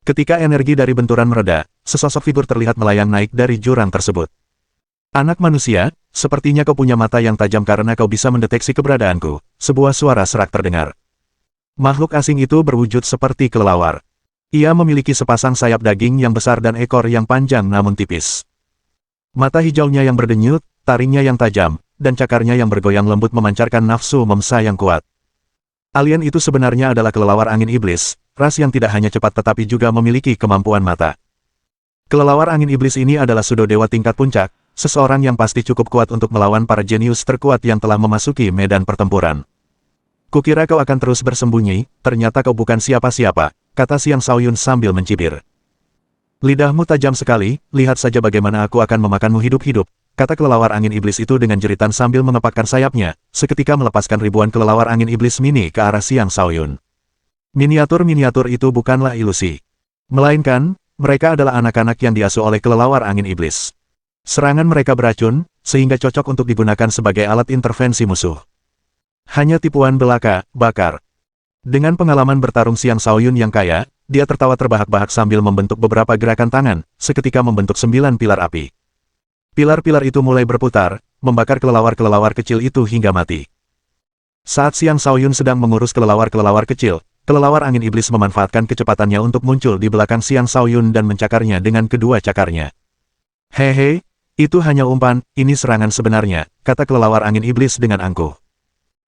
Ketika energi dari benturan mereda, sesosok figur terlihat melayang naik dari jurang tersebut. Anak manusia, sepertinya kau punya mata yang tajam karena kau bisa mendeteksi keberadaanku, sebuah suara serak terdengar. Makhluk asing itu berwujud seperti kelelawar. Ia memiliki sepasang sayap daging yang besar dan ekor yang panjang namun tipis. Mata hijaunya yang berdenyut, taringnya yang tajam, dan cakarnya yang bergoyang lembut memancarkan nafsu memsa yang kuat. Alien itu sebenarnya adalah kelelawar angin iblis, ras yang tidak hanya cepat tetapi juga memiliki kemampuan mata. Kelelawar angin iblis ini adalah pseudo dewa tingkat puncak, seseorang yang pasti cukup kuat untuk melawan para jenius terkuat yang telah memasuki medan pertempuran. Kukira kau akan terus bersembunyi, ternyata kau bukan siapa-siapa, kata Xiang Shaoyun sambil mencibir. Lidahmu tajam sekali, lihat saja bagaimana aku akan memakanmu hidup-hidup, kata kelelawar angin iblis itu dengan jeritan sambil mengepakkan sayapnya, seketika melepaskan ribuan kelelawar angin iblis mini ke arah Xiang Shaoyun. Miniatur-miniatur itu bukanlah ilusi. Melainkan, mereka adalah anak-anak yang diasuh oleh kelelawar angin iblis. Serangan mereka beracun, sehingga cocok untuk digunakan sebagai alat intervensi musuh. Hanya tipuan belaka, bakar. Dengan pengalaman bertarung Xiang Shaoyun yang kaya, dia tertawa terbahak-bahak sambil membentuk beberapa gerakan tangan, seketika membentuk 9 pilar api. Pilar-pilar itu mulai berputar, membakar kelelawar-kelelawar kecil itu hingga mati. Saat Xiang Shaoyun sedang mengurus kelelawar-kelelawar kecil, kelelawar angin iblis memanfaatkan kecepatannya untuk muncul di belakang Xiang Shaoyun dan mencakarnya dengan kedua cakarnya. Hehe, itu hanya umpan, ini serangan sebenarnya, kata kelelawar angin iblis dengan angkuh.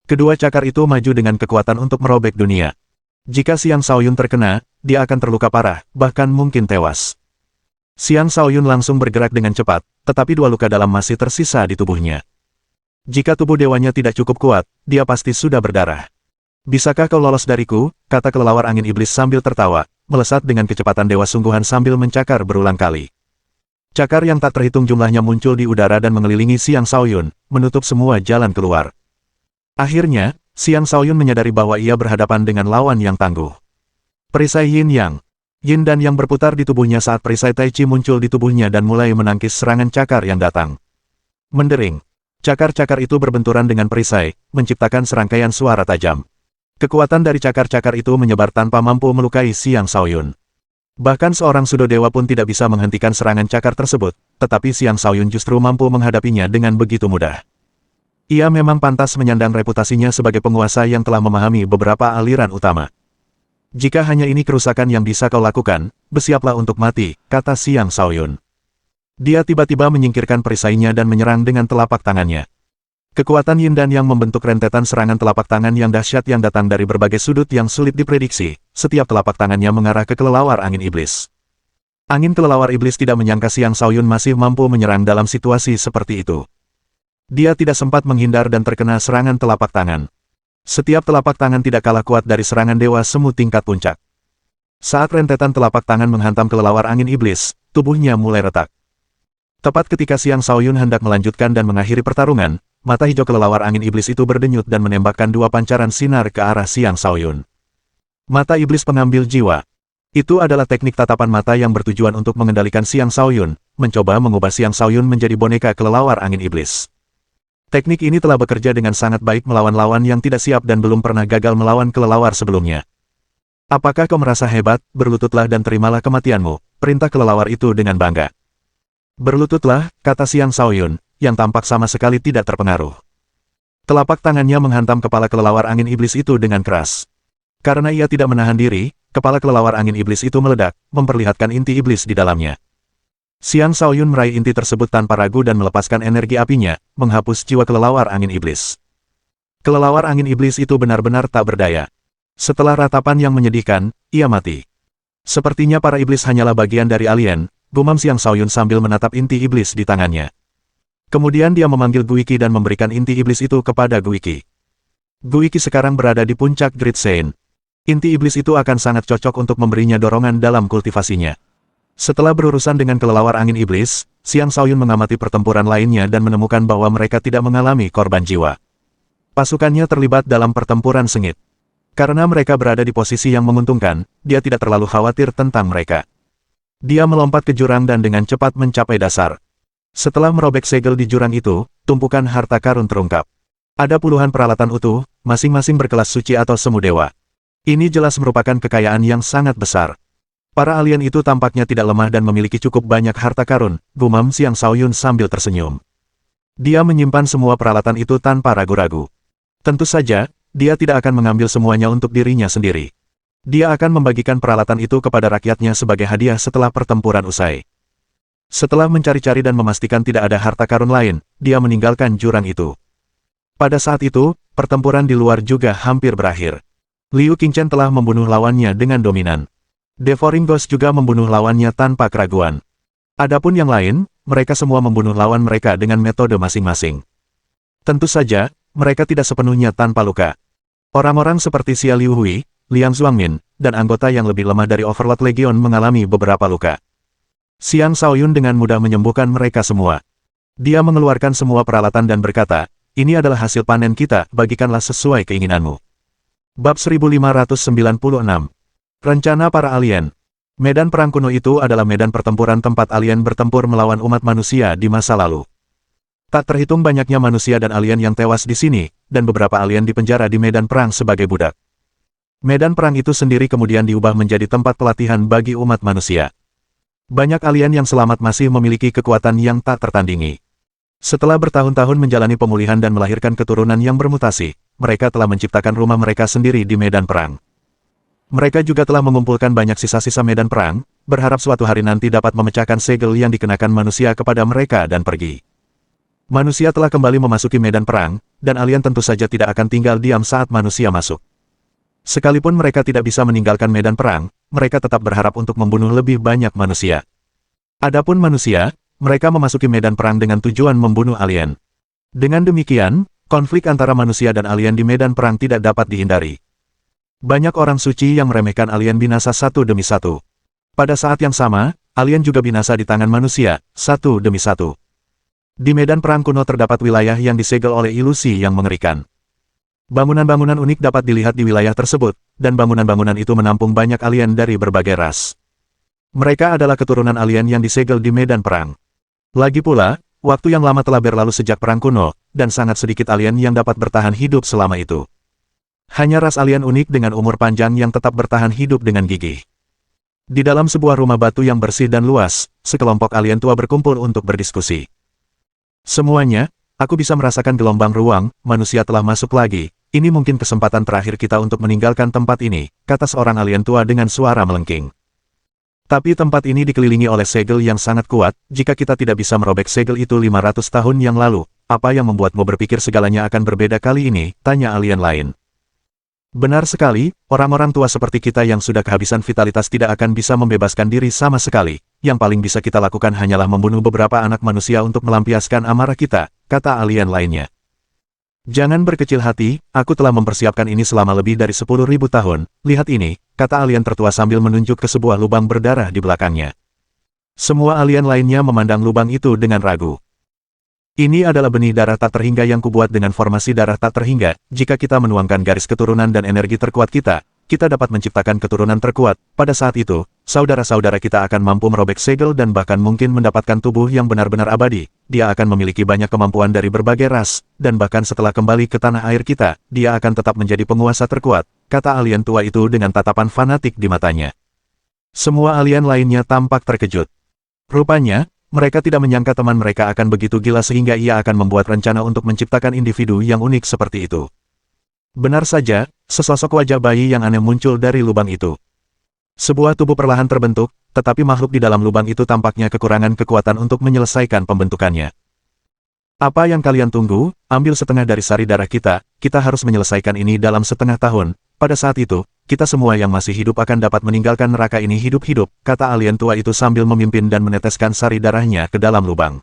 Kedua cakar itu maju dengan kekuatan untuk merobek dunia. Jika Xiang Shaoyun terkena, dia akan terluka parah, bahkan mungkin tewas. Xiang Shaoyun langsung bergerak dengan cepat, tetapi dua luka dalam masih tersisa di tubuhnya. Jika tubuh dewanya tidak cukup kuat, dia pasti sudah berdarah. Bisakah kau lolos dariku, kata kelelawar angin iblis sambil tertawa, melesat dengan kecepatan dewa sungguhan sambil mencakar berulang kali. Cakar yang tak terhitung jumlahnya muncul di udara dan mengelilingi Xiang Shaoyun, menutup semua jalan keluar. Akhirnya, Xiang Shaoyun menyadari bahwa ia berhadapan dengan lawan yang tangguh. Perisai Yin Yang. Yin dan Yang berputar di tubuhnya saat perisai Tai Chi muncul di tubuhnya dan mulai menangkis serangan cakar yang datang. Mendering. Cakar-cakar itu berbenturan dengan perisai, menciptakan serangkaian suara tajam. Kekuatan dari cakar-cakar itu menyebar tanpa mampu melukai Xiang Shaoyun. Bahkan seorang Sudo Dewa pun tidak bisa menghentikan serangan cakar tersebut, tetapi Xiang Shaoyun justru mampu menghadapinya dengan begitu mudah. Ia memang pantas menyandang reputasinya sebagai penguasa yang telah memahami beberapa aliran utama. Jika hanya ini kerusakan yang bisa kau lakukan, bersiaplah untuk mati, kata Xiang Shaoyun. Dia tiba-tiba menyingkirkan perisainya dan menyerang dengan telapak tangannya. Kekuatan Yin dan Yang membentuk rentetan serangan telapak tangan yang dahsyat yang datang dari berbagai sudut yang sulit diprediksi. Setiap telapak tangannya mengarah ke kelelawar angin iblis. Angin kelelawar iblis tidak menyangka Xiang Shaoyun masih mampu menyerang dalam situasi seperti itu. Dia tidak sempat menghindar dan terkena serangan telapak tangan. Setiap telapak tangan tidak kalah kuat dari serangan dewa semu tingkat puncak. Saat rentetan telapak tangan menghantam kelelawar angin iblis, tubuhnya mulai retak. Tepat ketika Xiang Shaoyun hendak melanjutkan dan mengakhiri pertarungan, mata hijau kelelawar angin iblis itu berdenyut dan menembakkan dua pancaran sinar ke arah Xiang Shaoyun. Mata iblis pengambil jiwa. Itu adalah teknik tatapan mata yang bertujuan untuk mengendalikan Xiang Shaoyun, mencoba mengubah Xiang Shaoyun menjadi boneka kelelawar angin iblis. Teknik ini telah bekerja dengan sangat baik melawan lawan yang tidak siap dan belum pernah gagal melawan kelelawar sebelumnya. Apakah kau merasa hebat? Berlututlah dan terimalah kematianmu, perintah kelelawar itu dengan bangga. Berlututlah, kata Xiang Shaoyun, yang tampak sama sekali tidak terpengaruh. Telapak tangannya menghantam kepala kelelawar angin iblis itu dengan keras. Karena ia tidak menahan diri, kepala kelelawar angin iblis itu meledak, memperlihatkan inti iblis di dalamnya. Xiang Shaoyun meraih inti tersebut tanpa ragu dan melepaskan energi apinya, menghapus jiwa kelelawar angin iblis. Kelelawar angin iblis itu benar-benar tak berdaya. Setelah ratapan yang menyedihkan, ia mati. Sepertinya para iblis hanyalah bagian dari alien, gumam Xiang Shaoyun sambil menatap inti iblis di tangannya. Kemudian dia memanggil Guiki dan memberikan inti iblis itu kepada Guiki. Guiki sekarang berada di puncak Great Sein. Inti iblis itu akan sangat cocok untuk memberinya dorongan dalam kultivasinya. Setelah berurusan dengan kelelawar angin iblis, Xiang Shaoyun mengamati pertempuran lainnya dan menemukan bahwa mereka tidak mengalami korban jiwa. Pasukannya terlibat dalam pertempuran sengit. Karena mereka berada di posisi yang menguntungkan, dia tidak terlalu khawatir tentang mereka. Dia melompat ke jurang dan dengan cepat mencapai dasar. Setelah merobek segel di jurang itu, tumpukan harta karun terungkap. Ada puluhan peralatan utuh, masing-masing berkelas suci atau semu dewa. Ini jelas merupakan kekayaan yang sangat besar. Para alien itu tampaknya tidak lemah dan memiliki cukup banyak harta karun, gumam Xiang Shaoyun sambil tersenyum. Dia menyimpan semua peralatan itu tanpa ragu-ragu. Tentu saja, dia tidak akan mengambil semuanya untuk dirinya sendiri. Dia akan membagikan peralatan itu kepada rakyatnya sebagai hadiah setelah pertempuran usai. Setelah mencari-cari dan memastikan tidak ada harta karun lain, dia meninggalkan jurang itu. Pada saat itu, pertempuran di luar juga hampir berakhir. Liu Qingchen telah membunuh lawannya dengan dominan. Devouring Ghost juga membunuh lawannya tanpa keraguan. Adapun yang lain, mereka semua membunuh lawan mereka dengan metode masing-masing. Tentu saja, mereka tidak sepenuhnya tanpa luka. Orang-orang seperti Xia Liuhui, Liang Zuangmin, dan anggota yang lebih lemah dari Overlord Legion mengalami beberapa luka. Xiang Shaoyun dengan mudah menyembuhkan mereka semua. Dia mengeluarkan semua peralatan dan berkata, ini adalah hasil panen kita, bagikanlah sesuai keinginanmu. Bab 1596. Rencana para alien. Medan perang kuno itu adalah medan pertempuran tempat alien bertempur melawan umat manusia di masa lalu. Tak terhitung banyaknya manusia dan alien yang tewas di sini, dan beberapa alien dipenjara di medan perang sebagai budak. Medan perang itu sendiri kemudian diubah menjadi tempat pelatihan bagi umat manusia. Banyak alien yang selamat masih memiliki kekuatan yang tak tertandingi. Setelah bertahun-tahun menjalani pemulihan dan melahirkan keturunan yang bermutasi, mereka telah menciptakan rumah mereka sendiri di medan perang. Mereka juga telah mengumpulkan banyak sisa-sisa medan perang, berharap suatu hari nanti dapat memecahkan segel yang dikenakan manusia kepada mereka dan pergi. Manusia telah kembali memasuki medan perang, dan alien tentu saja tidak akan tinggal diam saat manusia masuk. Sekalipun mereka tidak bisa meninggalkan medan perang, mereka tetap berharap untuk membunuh lebih banyak manusia. Adapun manusia, mereka memasuki medan perang dengan tujuan membunuh alien. Dengan demikian, konflik antara manusia dan alien di medan perang tidak dapat dihindari. Banyak orang suci yang meremehkan alien binasa satu demi satu. Pada saat yang sama, alien juga binasa di tangan manusia, satu demi satu. Di medan perang kuno terdapat wilayah yang disegel oleh ilusi yang mengerikan. Bangunan-bangunan unik dapat dilihat di wilayah tersebut, dan bangunan-bangunan itu menampung banyak alien dari berbagai ras. Mereka adalah keturunan alien yang disegel di medan perang. Lagi pula, waktu yang lama telah berlalu sejak perang kuno, dan sangat sedikit alien yang dapat bertahan hidup selama itu. Hanya ras alien unik dengan umur panjang yang tetap bertahan hidup dengan gigih. Di dalam sebuah rumah batu yang bersih dan luas, sekelompok alien tua berkumpul untuk berdiskusi. Semuanya, aku bisa merasakan gelombang ruang, manusia telah masuk lagi, ini mungkin kesempatan terakhir kita untuk meninggalkan tempat ini, kata seorang alien tua dengan suara melengking. Tapi tempat ini dikelilingi oleh segel yang sangat kuat, jika kita tidak bisa merobek segel itu 500 tahun yang lalu, apa yang membuatmu berpikir segalanya akan berbeda kali ini, tanya alien lain. Benar sekali, orang-orang tua seperti kita yang sudah kehabisan vitalitas tidak akan bisa membebaskan diri sama sekali. Yang paling bisa kita lakukan hanyalah membunuh beberapa anak manusia untuk melampiaskan amarah kita, kata alien lainnya. Jangan berkecil hati, aku telah mempersiapkan ini selama lebih dari 10.000 tahun, lihat ini, kata alien tertua sambil menunjuk ke sebuah lubang berdarah di belakangnya. Semua alien lainnya memandang lubang itu dengan ragu. Ini adalah benih darah tak terhingga yang kubuat dengan formasi darah tak terhingga. Jika kita menuangkan garis keturunan dan energi terkuat kita dapat menciptakan keturunan terkuat. Pada saat itu, saudara-saudara kita akan mampu merobek segel dan bahkan mungkin mendapatkan tubuh yang benar-benar abadi. Dia akan memiliki banyak kemampuan dari berbagai ras, dan bahkan setelah kembali ke tanah air kita, dia akan tetap menjadi penguasa terkuat, kata alien tua itu dengan tatapan fanatik di matanya. Semua alien lainnya tampak terkejut. Rupanya, mereka tidak menyangka teman mereka akan begitu gila sehingga ia akan membuat rencana untuk menciptakan individu yang unik seperti itu. Benar saja, sesosok wajah bayi yang aneh muncul dari lubang itu. Sebuah tubuh perlahan terbentuk, tetapi makhluk di dalam lubang itu tampaknya kekurangan kekuatan untuk menyelesaikan pembentukannya. Apa yang kalian tunggu? Ambil setengah dari sari darah kita harus menyelesaikan ini dalam setengah tahun. Pada saat itu, kita semua yang masih hidup akan dapat meninggalkan neraka ini hidup-hidup, kata alien tua itu sambil memimpin dan meneteskan sari darahnya ke dalam lubang.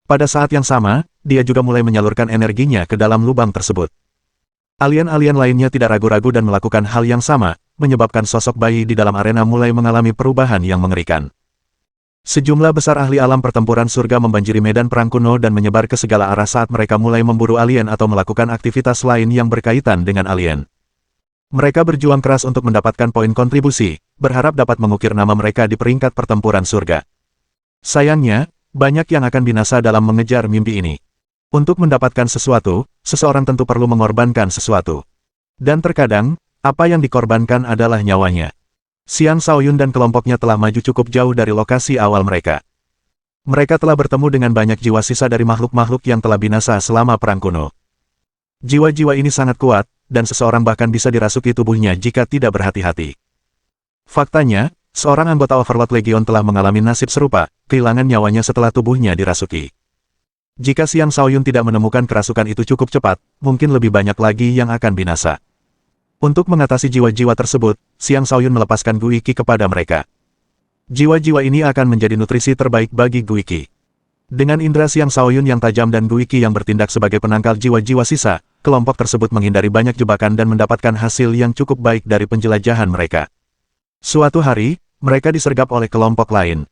Pada saat yang sama, dia juga mulai menyalurkan energinya ke dalam lubang tersebut. Alien-alien lainnya tidak ragu-ragu dan melakukan hal yang sama, menyebabkan sosok bayi di dalam arena mulai mengalami perubahan yang mengerikan. Sejumlah besar ahli alam pertempuran surga membanjiri medan perang kuno dan menyebar ke segala arah saat mereka mulai memburu alien atau melakukan aktivitas lain yang berkaitan dengan alien. Mereka berjuang keras untuk mendapatkan poin kontribusi, berharap dapat mengukir nama mereka di peringkat pertempuran surga. Sayangnya, banyak yang akan binasa dalam mengejar mimpi ini. Untuk mendapatkan sesuatu, seseorang tentu perlu mengorbankan sesuatu. Dan terkadang, apa yang dikorbankan adalah nyawanya. Xiang Shaoyun dan kelompoknya telah maju cukup jauh dari lokasi awal mereka. Mereka telah bertemu dengan banyak jiwa sisa dari makhluk-makhluk yang telah binasa selama perang kuno. Jiwa-jiwa ini sangat kuat, dan seseorang bahkan bisa dirasuki tubuhnya jika tidak berhati-hati. Faktanya, seorang anggota Overlord Legion telah mengalami nasib serupa, kehilangan nyawanya setelah tubuhnya dirasuki. Jika Xiang Shaoyun tidak menemukan kerasukan itu cukup cepat, mungkin lebih banyak lagi yang akan binasa. Untuk mengatasi jiwa-jiwa tersebut, Xiang Shaoyun melepaskan Gu Qi kepada mereka. Jiwa-jiwa ini akan menjadi nutrisi terbaik bagi Gu Qi. Dengan indera Xiang Shaoyun yang tajam dan Gu Qi yang bertindak sebagai penangkal jiwa-jiwa sisa, kelompok tersebut menghindari banyak jebakan dan mendapatkan hasil yang cukup baik dari penjelajahan mereka. Suatu hari, mereka disergap oleh kelompok lain.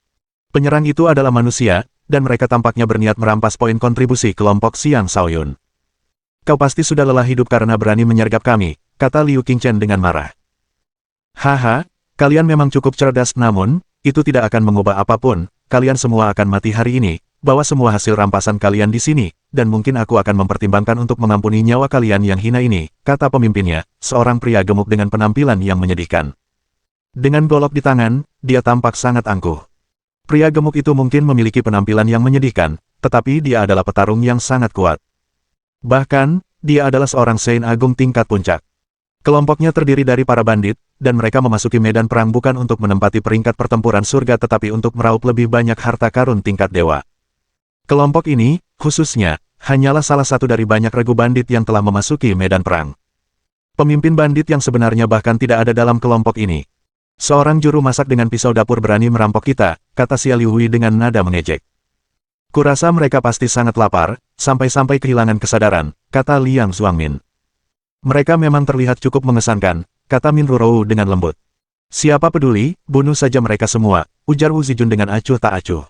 Penyerang itu adalah manusia, dan mereka tampaknya berniat merampas poin kontribusi kelompok Xiang Shaoyun. Kau pasti sudah lelah hidup karena berani menyergap kami, kata Liu Qingchen dengan marah. Haha, kalian memang cukup cerdas namun, itu tidak akan mengubah apapun, kalian semua akan mati hari ini. Bawa semua hasil rampasan kalian di sini, dan mungkin aku akan mempertimbangkan untuk mengampuni nyawa kalian yang hina ini, kata pemimpinnya, seorang pria gemuk dengan penampilan yang menyedihkan. Dengan golok di tangan, dia tampak sangat angkuh. Pria gemuk itu mungkin memiliki penampilan yang menyedihkan, tetapi dia adalah petarung yang sangat kuat. Bahkan, dia adalah seorang Saint Agung tingkat puncak. Kelompoknya terdiri dari para bandit, dan mereka memasuki medan perang bukan untuk menempati peringkat pertempuran surga tetapi untuk meraup lebih banyak harta karun tingkat dewa. Kelompok ini, khususnya, hanyalah salah satu dari banyak regu bandit yang telah memasuki medan perang. Pemimpin bandit yang sebenarnya bahkan tidak ada dalam kelompok ini. Seorang juru masak dengan pisau dapur berani merampok kita, kata Xia Liuhui dengan nada mengejek. Kurasa mereka pasti sangat lapar, sampai-sampai kehilangan kesadaran, kata Liang Zuangmin. Mereka memang terlihat cukup mengesankan, kata Min Rurou dengan lembut. Siapa peduli, bunuh saja mereka semua, ujar Wu Zijun dengan acuh tak acuh.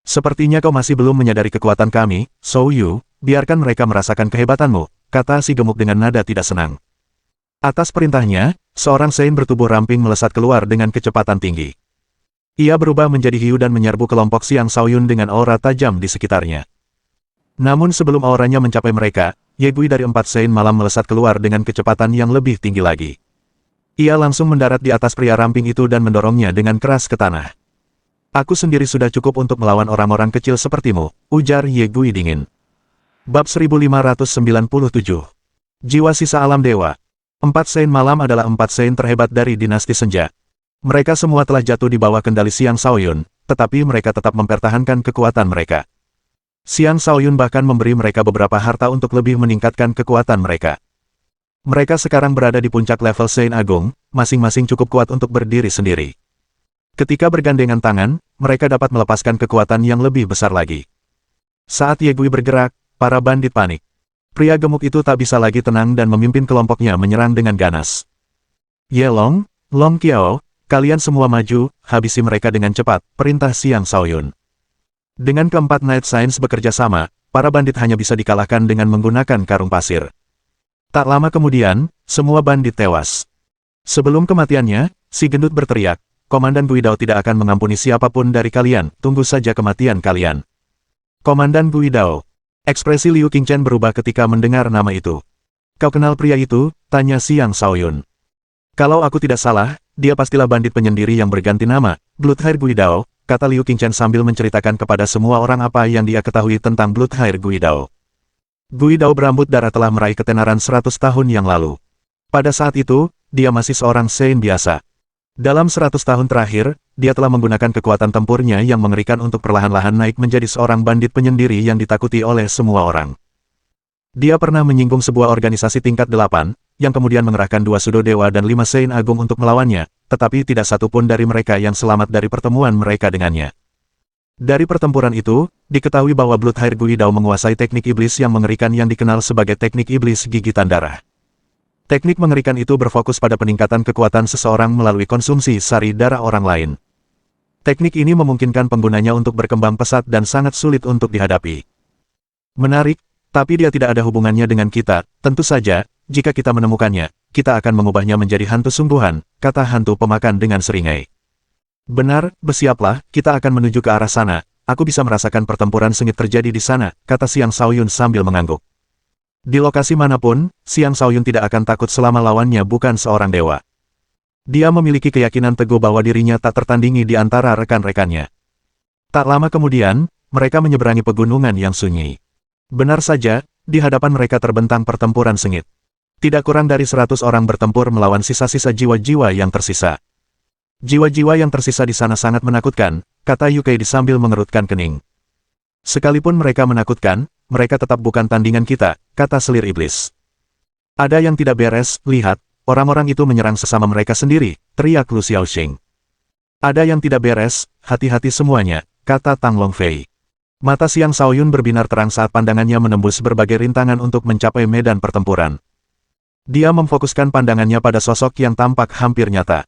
Sepertinya kau masih belum menyadari kekuatan kami, Zhou Yu, biarkan mereka merasakan kehebatanmu, kata si gemuk dengan nada tidak senang. Atas perintahnya, seorang Sein bertubuh ramping melesat keluar dengan kecepatan tinggi. Ia berubah menjadi hiu dan menyerbu kelompok Xiang Shaoyun dengan aura tajam di sekitarnya. Namun sebelum auranya mencapai mereka, Ye Gui dari 4 Sein malam melesat keluar dengan kecepatan yang lebih tinggi lagi. Ia langsung mendarat di atas pria ramping itu dan mendorongnya dengan keras ke tanah. Aku sendiri sudah cukup untuk melawan orang-orang kecil sepertimu, ujar Ye Gui dingin. Bab 1597. Jiwa sisa alam dewa. 4 Sein malam adalah 4 Sein terhebat dari dinasti Senja. Mereka semua telah jatuh di bawah kendali Xiang Shaoyun, tetapi mereka tetap mempertahankan kekuatan mereka. Xiang Shaoyun bahkan memberi mereka beberapa harta untuk lebih meningkatkan kekuatan mereka. Mereka sekarang berada di puncak level Sein Agung, masing-masing cukup kuat untuk berdiri sendiri. Ketika bergandengan tangan, mereka dapat melepaskan kekuatan yang lebih besar lagi. Saat Ye Gui bergerak, para bandit panik. Pria gemuk itu tak bisa lagi tenang dan memimpin kelompoknya menyerang dengan ganas. Ye Long, Long Qiao, kalian semua maju, habisi mereka dengan cepat, perintah Xiang Shaoyun. Dengan keempat Night Science bekerja sama, para bandit hanya bisa dikalahkan dengan menggunakan karung pasir. Tak lama kemudian, semua bandit tewas. Sebelum kematiannya, si gendut berteriak, Komandan Guidao tidak akan mengampuni siapapun dari kalian, tunggu saja kematian kalian. Komandan Guidao. Ekspresi Liu Qingchen berubah ketika mendengar nama itu. Kau kenal pria itu? Tanya Xiang Shaoyun. Kalau aku tidak salah, dia pastilah bandit penyendiri yang berganti nama, Bloodhair Guidao, kata Liu Qingchen sambil menceritakan kepada semua orang apa yang dia ketahui tentang Bloodhair Guidao. Guidao berambut darah telah meraih ketenaran 100 tahun yang lalu. Pada saat itu, dia masih seorang Sein biasa. Dalam 100 tahun terakhir, dia telah menggunakan kekuatan tempurnya yang mengerikan untuk perlahan-lahan naik menjadi seorang bandit penyendiri yang ditakuti oleh semua orang. Dia pernah menyinggung sebuah organisasi tingkat 8, yang kemudian mengerahkan 2 Sudo Dewa dan 5 Sein Agung untuk melawannya, tetapi tidak satu pun dari mereka yang selamat dari pertemuan mereka dengannya. Dari pertempuran itu, diketahui bahwa Bloodhair Guidao menguasai teknik iblis yang mengerikan yang dikenal sebagai teknik iblis gigitan darah. Teknik mengerikan itu berfokus pada peningkatan kekuatan seseorang melalui konsumsi sari darah orang lain. Teknik ini memungkinkan penggunanya untuk berkembang pesat dan sangat sulit untuk dihadapi. Menarik, tapi dia tidak ada hubungannya dengan kita, tentu saja, jika kita menemukannya, kita akan mengubahnya menjadi hantu sungguhan, kata hantu pemakan dengan seringai. Benar, bersiaplah, kita akan menuju ke arah sana, aku bisa merasakan pertempuran sengit terjadi di sana, kata Xiang Shaoyun sambil mengangguk. Di lokasi manapun, Xiang Shaoyun tidak akan takut selama lawannya bukan seorang dewa. Dia memiliki keyakinan teguh bahwa dirinya tak tertandingi di antara rekan-rekannya. Tak lama kemudian, mereka menyeberangi pegunungan yang sunyi. Benar saja, di hadapan mereka terbentang pertempuran sengit. Tidak kurang dari 100 orang bertempur melawan sisa-sisa jiwa-jiwa yang tersisa. Jiwa-jiwa yang tersisa di sana sangat menakutkan, kata Yu Kei sambil mengerutkan kening. Sekalipun mereka menakutkan, mereka tetap bukan tandingan kita, kata selir iblis. Ada yang tidak beres, lihat, orang-orang itu menyerang sesama mereka sendiri, teriak Lu Xiaoxing. Ada yang tidak beres, hati-hati semuanya, kata Tang Longfei. Mata Xiang Shaoyun berbinar terang saat pandangannya menembus berbagai rintangan untuk mencapai medan pertempuran. Dia memfokuskan pandangannya pada sosok yang tampak hampir nyata.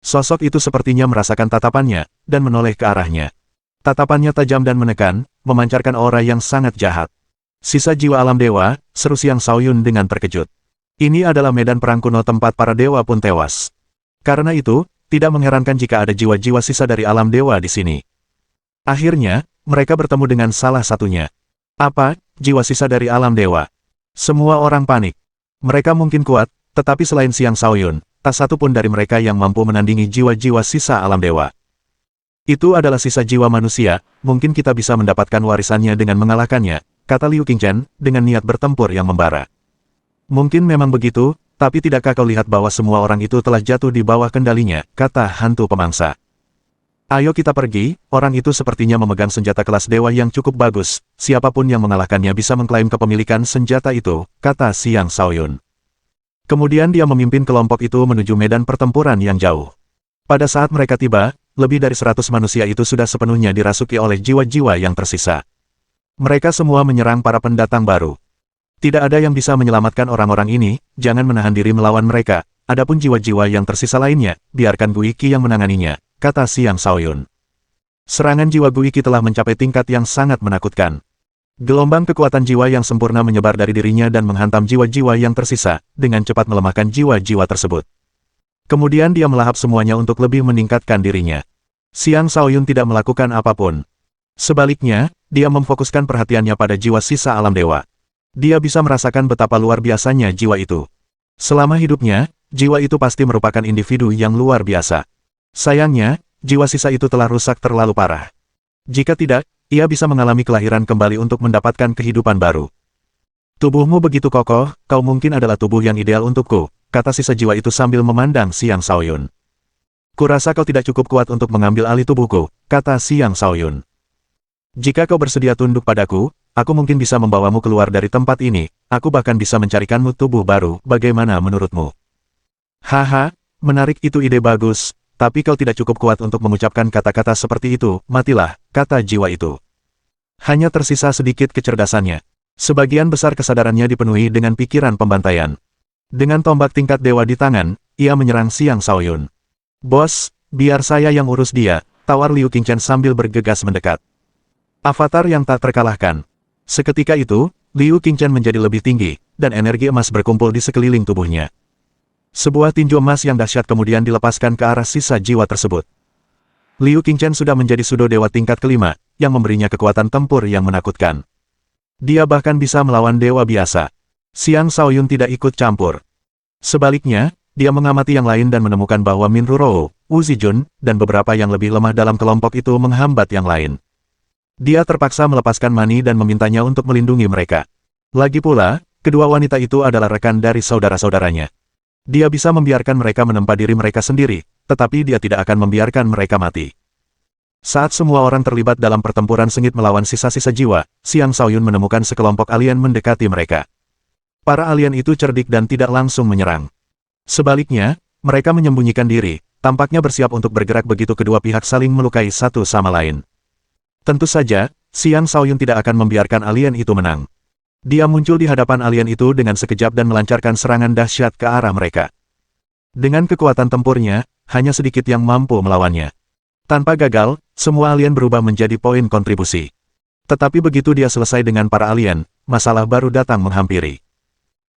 Sosok itu sepertinya merasakan tatapannya, dan menoleh ke arahnya. Tatapannya tajam dan menekan, memancarkan aura yang sangat jahat. Sisa jiwa alam dewa, seru Xiang Shaoyun dengan terkejut. Ini adalah medan perang kuno tempat para dewa pun tewas. Karena itu, tidak mengherankan jika ada jiwa-jiwa sisa dari alam dewa di sini. Akhirnya, mereka bertemu dengan salah satunya. Apa, jiwa sisa dari alam dewa? Semua orang panik. Mereka mungkin kuat, tetapi selain Xiang Shaoyun, tak satu pun dari mereka yang mampu menandingi jiwa-jiwa sisa alam dewa. Itu adalah sisa jiwa manusia, mungkin kita bisa mendapatkan warisannya dengan mengalahkannya, kata Liu Qingchen, dengan niat bertempur yang membara. Mungkin memang begitu, tapi tidakkah kau lihat bahwa semua orang itu telah jatuh di bawah kendalinya, kata hantu pemangsa. Ayo kita pergi, orang itu sepertinya memegang senjata kelas dewa yang cukup bagus, siapapun yang mengalahkannya bisa mengklaim kepemilikan senjata itu, kata Xiang Shaoyun. Kemudian dia memimpin kelompok itu menuju medan pertempuran yang jauh. Pada saat mereka tiba, lebih dari 100 manusia itu sudah sepenuhnya dirasuki oleh jiwa-jiwa yang tersisa. Mereka semua menyerang para pendatang baru. Tidak ada yang bisa menyelamatkan orang-orang ini, jangan menahan diri melawan mereka, adapun jiwa-jiwa yang tersisa lainnya, biarkan Gu Iki yang menanganinya, kata Xiang Shaoyun. Serangan jiwa Gu Iki telah mencapai tingkat yang sangat menakutkan. Gelombang kekuatan jiwa yang sempurna menyebar dari dirinya dan menghantam jiwa-jiwa yang tersisa, dengan cepat melemahkan jiwa-jiwa tersebut. Kemudian dia melahap semuanya untuk lebih meningkatkan dirinya. Xiang Shaoyun tidak melakukan apapun. Sebaliknya, dia memfokuskan perhatiannya pada jiwa sisa alam dewa. Dia bisa merasakan betapa luar biasanya jiwa itu. Selama hidupnya, jiwa itu pasti merupakan individu yang luar biasa. Sayangnya, jiwa sisa itu telah rusak terlalu parah. Jika tidak, ia bisa mengalami kelahiran kembali untuk mendapatkan kehidupan baru. Tubuhmu begitu kokoh, kau mungkin adalah tubuh yang ideal untukku, kata sisa jiwa itu sambil memandang Xiang Shaoyun. Kurasa kau tidak cukup kuat untuk mengambil alih tubuhku, kata Xiang Shaoyun. Jika kau bersedia tunduk padaku, aku mungkin bisa membawamu keluar dari tempat ini, aku bahkan bisa mencarikanmu tubuh baru, bagaimana menurutmu? Haha, menarik, itu ide bagus, tapi kau tidak cukup kuat untuk mengucapkan kata-kata seperti itu, matilah, kata jiwa itu. Hanya tersisa sedikit kecerdasannya. Sebagian besar kesadarannya dipenuhi dengan pikiran pembantaian. Dengan tombak tingkat dewa di tangan, ia menyerang Xiang Shaoyun. Bos, biar saya yang urus dia, tawar Liu Qingchen sambil bergegas mendekat. Avatar yang tak terkalahkan. Seketika itu, Liu Qingchen menjadi lebih tinggi, dan energi emas berkumpul di sekeliling tubuhnya. Sebuah tinju emas yang dahsyat kemudian dilepaskan ke arah sisa jiwa tersebut. Liu Qingchen sudah menjadi sudo dewa tingkat kelima, yang memberinya kekuatan tempur yang menakutkan. Dia bahkan bisa melawan dewa biasa. Xiang Shaoyun tidak ikut campur. Sebaliknya, dia mengamati yang lain dan menemukan bahwa Min Rurou, Wu Zijun, dan beberapa yang lebih lemah dalam kelompok itu menghambat yang lain. Dia terpaksa melepaskan Mani dan memintanya untuk melindungi mereka. Lagi pula, kedua wanita itu adalah rekan dari saudara-saudaranya. Dia bisa membiarkan mereka menempa diri mereka sendiri, tetapi dia tidak akan membiarkan mereka mati. Saat semua orang terlibat dalam pertempuran sengit melawan sisa-sisa jiwa, Xiang Shaoyun menemukan sekelompok alien mendekati mereka. Para alien itu cerdik dan tidak langsung menyerang. Sebaliknya, mereka menyembunyikan diri, tampaknya bersiap untuk bergerak begitu kedua pihak saling melukai satu sama lain. Tentu saja, Xiang Shaoyun tidak akan membiarkan alien itu menang. Dia muncul di hadapan alien itu dengan sekejap dan melancarkan serangan dahsyat ke arah mereka. Dengan kekuatan tempurnya, hanya sedikit yang mampu melawannya. Tanpa gagal, semua alien berubah menjadi poin kontribusi. Tetapi begitu dia selesai dengan para alien, masalah baru datang menghampiri.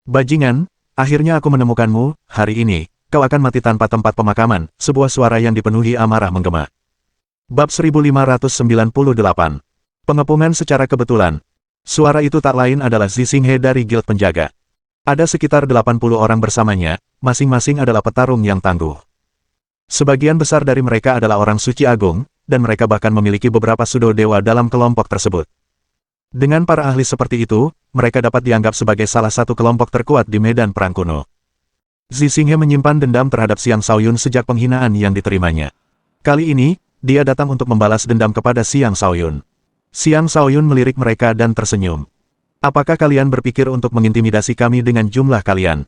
Bajingan, akhirnya aku menemukanmu, hari ini, kau akan mati tanpa tempat pemakaman, sebuah suara yang dipenuhi amarah menggema. Bab 1598. Pengepungan secara kebetulan. Suara itu tak lain adalah Zi Xinghe dari Guild Penjaga. Ada sekitar 80 orang bersamanya, masing-masing adalah petarung yang tangguh. Sebagian besar dari mereka adalah orang suci agung, dan mereka bahkan memiliki beberapa sudo dewa dalam kelompok tersebut. Dengan para ahli seperti itu, mereka dapat dianggap sebagai salah satu kelompok terkuat di medan perang kuno. Zi Xinghe menyimpan dendam terhadap Xiang Shaoyun sejak penghinaan yang diterimanya. Kali ini, dia datang untuk membalas dendam kepada Xiang Shaoyun. Xiang Shaoyun melirik mereka dan tersenyum. Apakah kalian berpikir untuk mengintimidasi kami dengan jumlah kalian?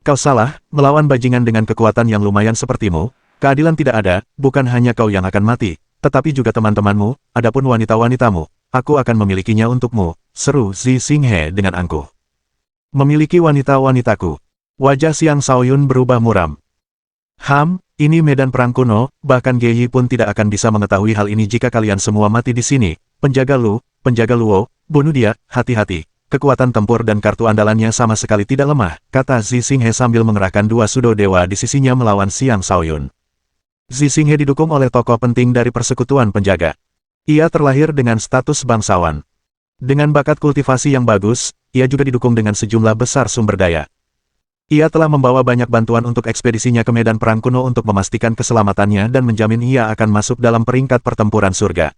Kau salah, melawan bajingan dengan kekuatan yang lumayan sepertimu, keadilan tidak ada, bukan hanya kau yang akan mati, tetapi juga teman-temanmu, adapun wanita-wanitamu, aku akan memilikinya untukmu, seru Zi Xinghe dengan angkuh. Memiliki wanita-wanitaku. Wajah Xiang Shaoyun berubah muram. Ini medan perang kuno, bahkan Geyi pun tidak akan bisa mengetahui hal ini jika kalian semua mati di sini. Penjaga Luo, bunuh dia, hati-hati. Kekuatan tempur dan kartu andalannya sama sekali tidak lemah, kata Zi Xinghe sambil mengerahkan dua sudo dewa di sisinya melawan Xiang Shaoyun. Zi Xinghe didukung oleh tokoh penting dari persekutuan penjaga. Ia terlahir dengan status bangsawan. Dengan bakat kultivasi yang bagus, ia juga didukung dengan sejumlah besar sumber daya. Ia telah membawa banyak bantuan untuk ekspedisinya ke medan perang kuno untuk memastikan keselamatannya dan menjamin ia akan masuk dalam peringkat pertempuran surga.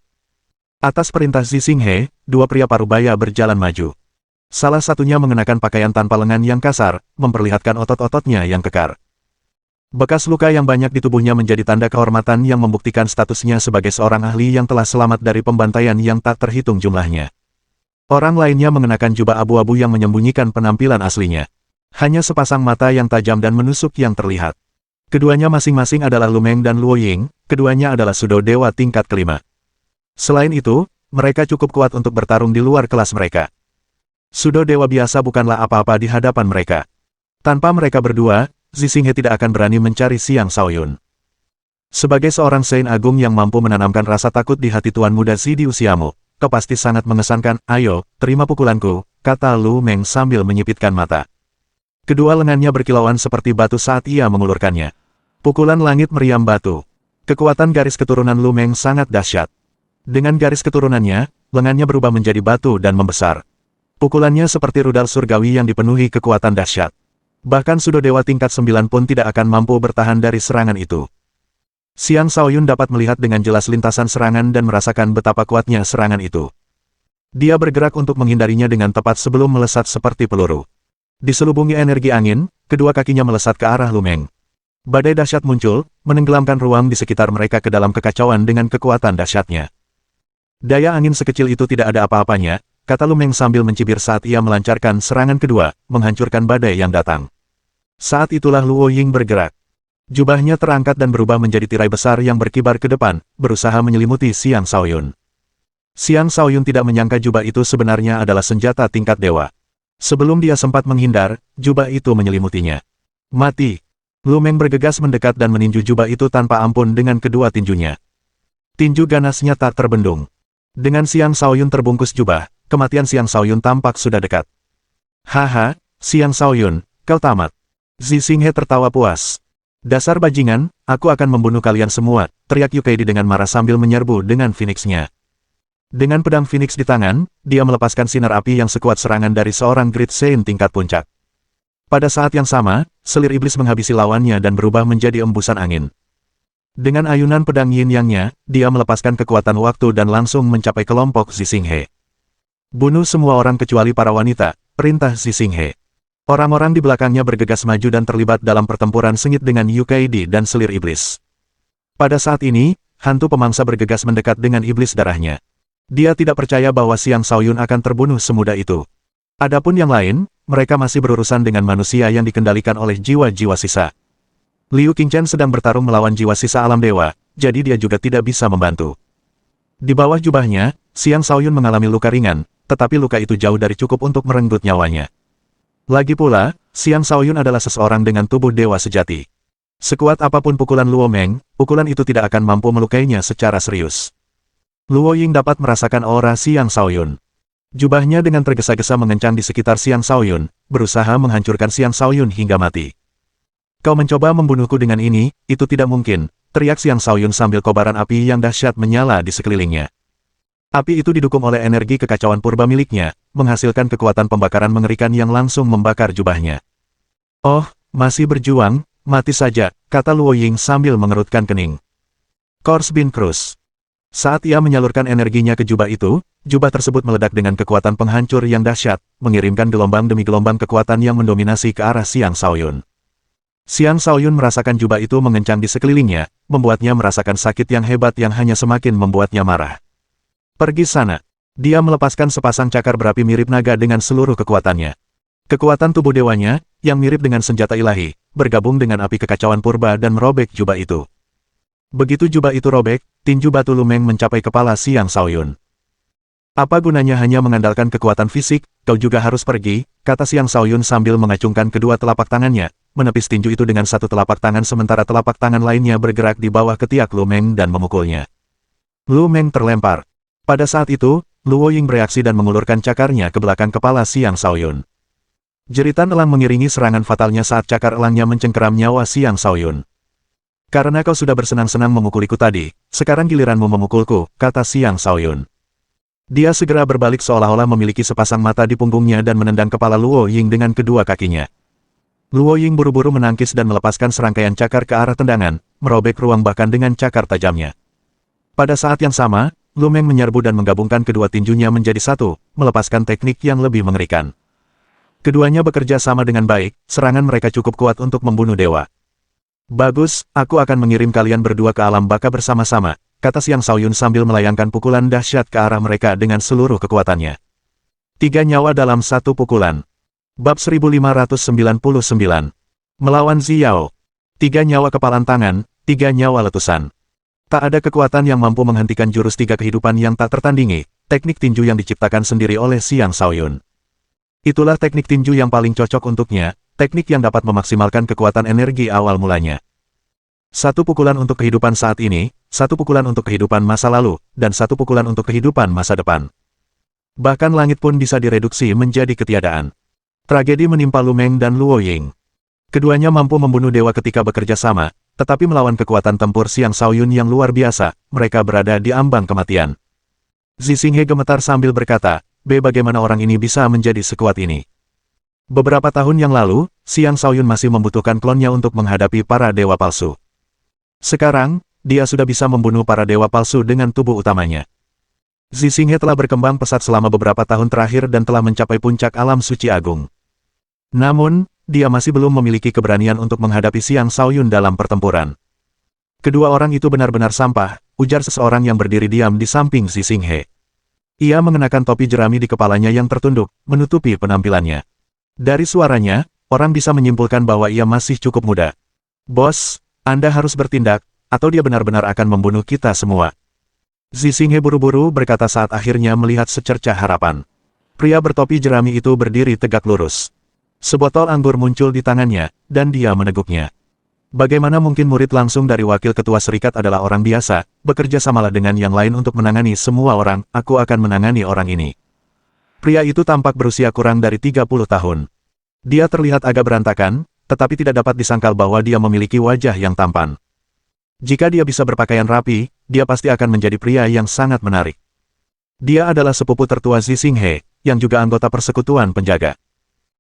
Atas perintah Zi Xinghe, dua pria parubaya berjalan maju. Salah satunya mengenakan pakaian tanpa lengan yang kasar, memperlihatkan otot-ototnya yang kekar. Bekas luka yang banyak di tubuhnya menjadi tanda kehormatan yang membuktikan statusnya sebagai seorang ahli yang telah selamat dari pembantaian yang tak terhitung jumlahnya. Orang lainnya mengenakan jubah abu-abu yang menyembunyikan penampilan aslinya. Hanya sepasang mata yang tajam dan menusuk yang terlihat. Keduanya masing-masing adalah Lu Meng dan Luo Ying, keduanya adalah sudo dewa tingkat kelima. Selain itu, mereka cukup kuat untuk bertarung di luar kelas mereka. Sudo dewa biasa bukanlah apa-apa di hadapan mereka. Tanpa mereka berdua, Zixinghe tidak akan berani mencari Xiang Shaoyun. Sebagai seorang Saint Agung yang mampu menanamkan rasa takut di hati tuan muda Zi di usiamu, kau pasti sangat mengesankan. Ayo, terima pukulanku, kata Lu Meng sambil menyipitkan mata. Kedua lengannya berkilauan seperti batu saat ia mengulurkannya. Pukulan langit meriam batu. Kekuatan garis keturunan Lu Meng sangat dahsyat. Dengan garis keturunannya, lengannya berubah menjadi batu dan membesar. Pukulannya seperti rudal surgawi yang dipenuhi kekuatan dahsyat. Bahkan Sudo Dewa tingkat 9 pun tidak akan mampu bertahan dari serangan itu. Xiang Shaoyun dapat melihat dengan jelas lintasan serangan dan merasakan betapa kuatnya serangan itu. Dia bergerak untuk menghindarinya dengan tepat sebelum melesat seperti peluru. Diselubungi energi angin, kedua kakinya melesat ke arah Lu Meng. Badai dahsyat muncul, menenggelamkan ruang di sekitar mereka ke dalam kekacauan dengan kekuatan dahsyatnya. Daya angin sekecil itu tidak ada apa-apanya, kata Lu Meng sambil mencibir saat ia melancarkan serangan kedua, menghancurkan badai yang datang. Saat itulah Luo Ying bergerak. Jubahnya terangkat dan berubah menjadi tirai besar yang berkibar ke depan, berusaha menyelimuti Xiang Shaoyun. Xiang Shaoyun tidak menyangka jubah itu sebenarnya adalah senjata tingkat dewa. Sebelum dia sempat menghindar, jubah itu menyelimutinya. Mati! Lu Meng bergegas mendekat dan meninju jubah itu tanpa ampun dengan kedua tinjunya. Tinju ganasnya tak terbendung. Dengan Xiang Shaoyun terbungkus jubah, kematian Xiang Shaoyun tampak sudah dekat. Haha, Xiang Shaoyun, kau tamat. Zixinghe tertawa puas. Dasar bajingan, aku akan membunuh kalian semua, teriak Yu Keidi dengan marah sambil menyerbu dengan Phoenix-nya. Dengan pedang Phoenix di tangan, dia melepaskan sinar api yang sekuat serangan dari seorang Great Saint tingkat puncak. Pada saat yang sama, selir iblis menghabisi lawannya dan berubah menjadi embusan angin. Dengan ayunan pedang Yin Yang-nya, dia melepaskan kekuatan waktu dan langsung mencapai kelompok Zixinghe. Bunuh semua orang kecuali para wanita, perintah Zixinghe. Orang-orang di belakangnya bergegas maju dan terlibat dalam pertempuran sengit dengan Yu Keidi dan selir iblis. Pada saat ini, hantu pemangsa bergegas mendekat dengan iblis darahnya. Dia tidak percaya bahwa Xiang Shaoyun akan terbunuh semudah itu. Adapun yang lain, mereka masih berurusan dengan manusia yang dikendalikan oleh jiwa-jiwa sisa. Liu Qingchen sedang bertarung melawan jiwa sisa alam dewa, jadi dia juga tidak bisa membantu. Di bawah jubahnya, Xiang Shaoyun mengalami luka ringan, tetapi luka itu jauh dari cukup untuk merenggut nyawanya. Lagi pula, Xiang Shaoyun adalah seseorang dengan tubuh dewa sejati. Sekuat apapun pukulan Luo Meng, pukulan itu tidak akan mampu melukainya secara serius. Luo Ying dapat merasakan aura Xiang Shaoyun. Jubahnya dengan tergesa-gesa mengencang di sekitar Xiang Shaoyun, berusaha menghancurkan Xiang Shaoyun hingga mati. Kau mencoba membunuhku dengan ini, itu tidak mungkin, teriak Xiang Shaoyun sambil kobaran api yang dahsyat menyala di sekelilingnya. Api itu didukung oleh energi kekacauan purba miliknya, menghasilkan kekuatan pembakaran mengerikan yang langsung membakar jubahnya. Oh, masih berjuang, mati saja, kata Luo Ying sambil mengerutkan kening. Kors Bin Cruz. Saat ia menyalurkan energinya ke jubah itu, jubah tersebut meledak dengan kekuatan penghancur yang dahsyat, mengirimkan gelombang demi gelombang kekuatan yang mendominasi ke arah Xiang Shaoyun. Xiang Shaoyun merasakan jubah itu mengencang di sekelilingnya, membuatnya merasakan sakit yang hebat yang hanya semakin membuatnya marah. Pergi sana. Dia melepaskan sepasang cakar berapi mirip naga dengan seluruh kekuatannya. Kekuatan tubuh dewanya, yang mirip dengan senjata ilahi, bergabung dengan api kekacauan purba dan merobek jubah itu. Begitu jubah itu robek, tinju batu Lu Meng mencapai kepala Xiang Shaoyun. Apa gunanya hanya mengandalkan kekuatan fisik, kau juga harus pergi, kata Xiang Shaoyun sambil mengacungkan kedua telapak tangannya, menepis tinju itu dengan satu telapak tangan sementara telapak tangan lainnya bergerak di bawah ketiak Lu Meng dan memukulnya. Lu Meng terlempar. Pada saat itu, Luo Ying bereaksi dan mengulurkan cakarnya ke belakang kepala Xiang Shaoyun. Jeritan elang mengiringi serangan fatalnya saat cakar elangnya mencengkeram nyawa Xiang Shaoyun. Karena kau sudah bersenang-senang memukuliku tadi, sekarang giliranmu memukulku, kata Xiang Shaoyun. Dia segera berbalik seolah-olah memiliki sepasang mata di punggungnya dan menendang kepala Luo Ying dengan kedua kakinya. Luo Ying buru-buru menangkis dan melepaskan serangkaian cakar ke arah tendangan, merobek ruang bahkan dengan cakar tajamnya. Pada saat yang sama, Lu Meng menyerbu dan menggabungkan kedua tinjunya menjadi satu, melepaskan teknik yang lebih mengerikan. Keduanya bekerja sama dengan baik, serangan mereka cukup kuat untuk membunuh dewa. Bagus, aku akan mengirim kalian berdua ke alam baka bersama-sama, kata Xiang Shaoyun sambil melayangkan pukulan dahsyat ke arah mereka dengan seluruh kekuatannya. 3 nyawa dalam 1 pukulan. Bab 1599. Melawan Ziyao. 3 nyawa kepalan tangan, 3 nyawa letusan. Tak ada kekuatan yang mampu menghentikan jurus 3 kehidupan yang tak tertandingi, teknik tinju yang diciptakan sendiri oleh Xiang Shaoyun. Itulah teknik tinju yang paling cocok untuknya, teknik yang dapat memaksimalkan kekuatan energi awal mulanya. Satu pukulan untuk kehidupan saat ini, satu pukulan untuk kehidupan masa lalu, dan satu pukulan untuk kehidupan masa depan. Bahkan langit pun bisa direduksi menjadi ketiadaan. Tragedi menimpa Lu Meng dan Luo Ying. Keduanya mampu membunuh dewa ketika bekerja sama, tetapi melawan kekuatan tempur Xiang Shaoyun yang luar biasa, mereka berada di ambang kematian. Zi Xinghe gemetar sambil berkata, bagaimana orang ini bisa menjadi sekuat ini? Beberapa tahun yang lalu, Xiang Shaoyun masih membutuhkan klonnya untuk menghadapi para dewa palsu. Sekarang, dia sudah bisa membunuh para dewa palsu dengan tubuh utamanya. Zi Xinghe telah berkembang pesat selama beberapa tahun terakhir dan telah mencapai puncak alam suci agung. Namun, dia masih belum memiliki keberanian untuk menghadapi Xiang Shaoyun dalam pertempuran. Kedua orang itu benar-benar sampah, ujar seseorang yang berdiri diam di samping Zi Xinghe. Ia mengenakan topi jerami di kepalanya yang tertunduk, menutupi penampilannya. Dari suaranya, orang bisa menyimpulkan bahwa ia masih cukup muda. Bos, Anda harus bertindak, atau dia benar-benar akan membunuh kita semua. Zi Xinghe buru-buru berkata saat akhirnya melihat secercah harapan. Pria bertopi jerami itu berdiri tegak lurus. Sebotol anggur muncul di tangannya, dan dia meneguknya. Bagaimana mungkin murid langsung dari wakil ketua serikat adalah orang biasa, bekerja samalah dengan yang lain untuk menangani semua orang, aku akan menangani orang ini. Pria itu tampak berusia kurang dari 30 tahun. Dia terlihat agak berantakan, tetapi tidak dapat disangkal bahwa dia memiliki wajah yang tampan. Jika dia bisa berpakaian rapi, dia pasti akan menjadi pria yang sangat menarik. Dia adalah sepupu tertua Zi Xinghe, yang juga anggota persekutuan penjaga.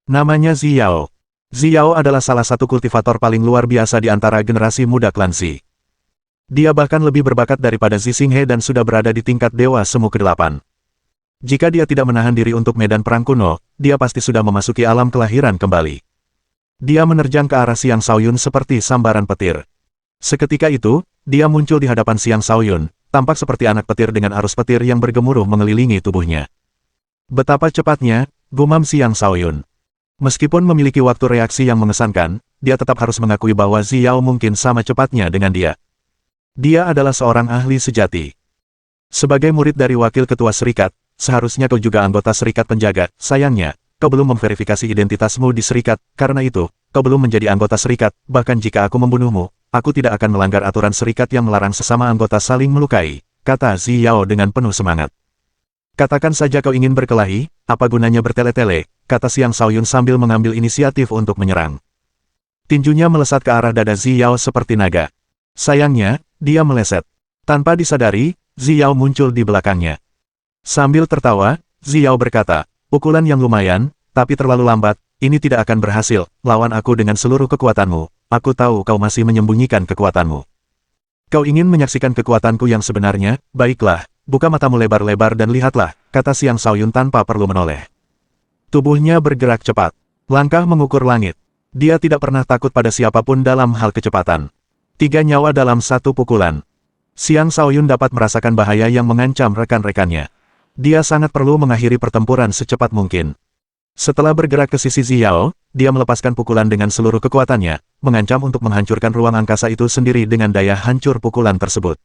Namanya Zi Yao. Zi Yao adalah salah satu kultivator paling luar biasa di antara generasi muda klan Zi. Dia bahkan lebih berbakat daripada Zi Xinghe dan sudah berada di tingkat dewa semu ke-8. Jika dia tidak menahan diri untuk medan perang kuno, dia pasti sudah memasuki alam kelahiran kembali. Dia menerjang ke arah Xiang Shaoyun seperti sambaran petir. Seketika itu, dia muncul di hadapan Xiang Shaoyun, tampak seperti anak petir dengan arus petir yang bergemuruh mengelilingi tubuhnya. Betapa cepatnya, gumam Xiang Shaoyun. Meskipun memiliki waktu reaksi yang mengesankan, dia tetap harus mengakui bahwa Zi Yao mungkin sama cepatnya dengan dia. Dia adalah seorang ahli sejati. Sebagai murid dari wakil ketua serikat, seharusnya kau juga anggota serikat penjaga. Sayangnya, kau belum memverifikasi identitasmu di serikat, karena itu, kau belum menjadi anggota serikat. Bahkan jika aku membunuhmu, aku tidak akan melanggar aturan serikat yang melarang sesama anggota saling melukai, kata Zi Yao dengan penuh semangat. Katakan saja kau ingin berkelahi, apa gunanya bertele-tele, kata Xiang Shaoyun sambil mengambil inisiatif untuk menyerang. Tinjunya melesat ke arah dada Zi Yao seperti naga. Sayangnya, dia meleset. Tanpa disadari, Zi Yao muncul di belakangnya. Sambil tertawa, Zi Yao berkata, pukulan yang lumayan, tapi terlalu lambat, ini tidak akan berhasil, lawan aku dengan seluruh kekuatanmu. Aku tahu kau masih menyembunyikan kekuatanmu. Kau ingin menyaksikan kekuatanku yang sebenarnya? Baiklah, buka matamu lebar-lebar dan lihatlah, kata Xiang Shaoyun tanpa perlu menoleh. Tubuhnya bergerak cepat. Langkah mengukur langit. Dia tidak pernah takut pada siapapun dalam hal kecepatan. 3 nyawa dalam 1 pukulan. Xiang Shaoyun dapat merasakan bahaya yang mengancam rekan-rekannya. Dia sangat perlu mengakhiri pertempuran secepat mungkin. Setelah bergerak ke sisi Zi Yao, dia melepaskan pukulan dengan seluruh kekuatannya, mengancam untuk menghancurkan ruang angkasa itu sendiri dengan daya hancur pukulan tersebut.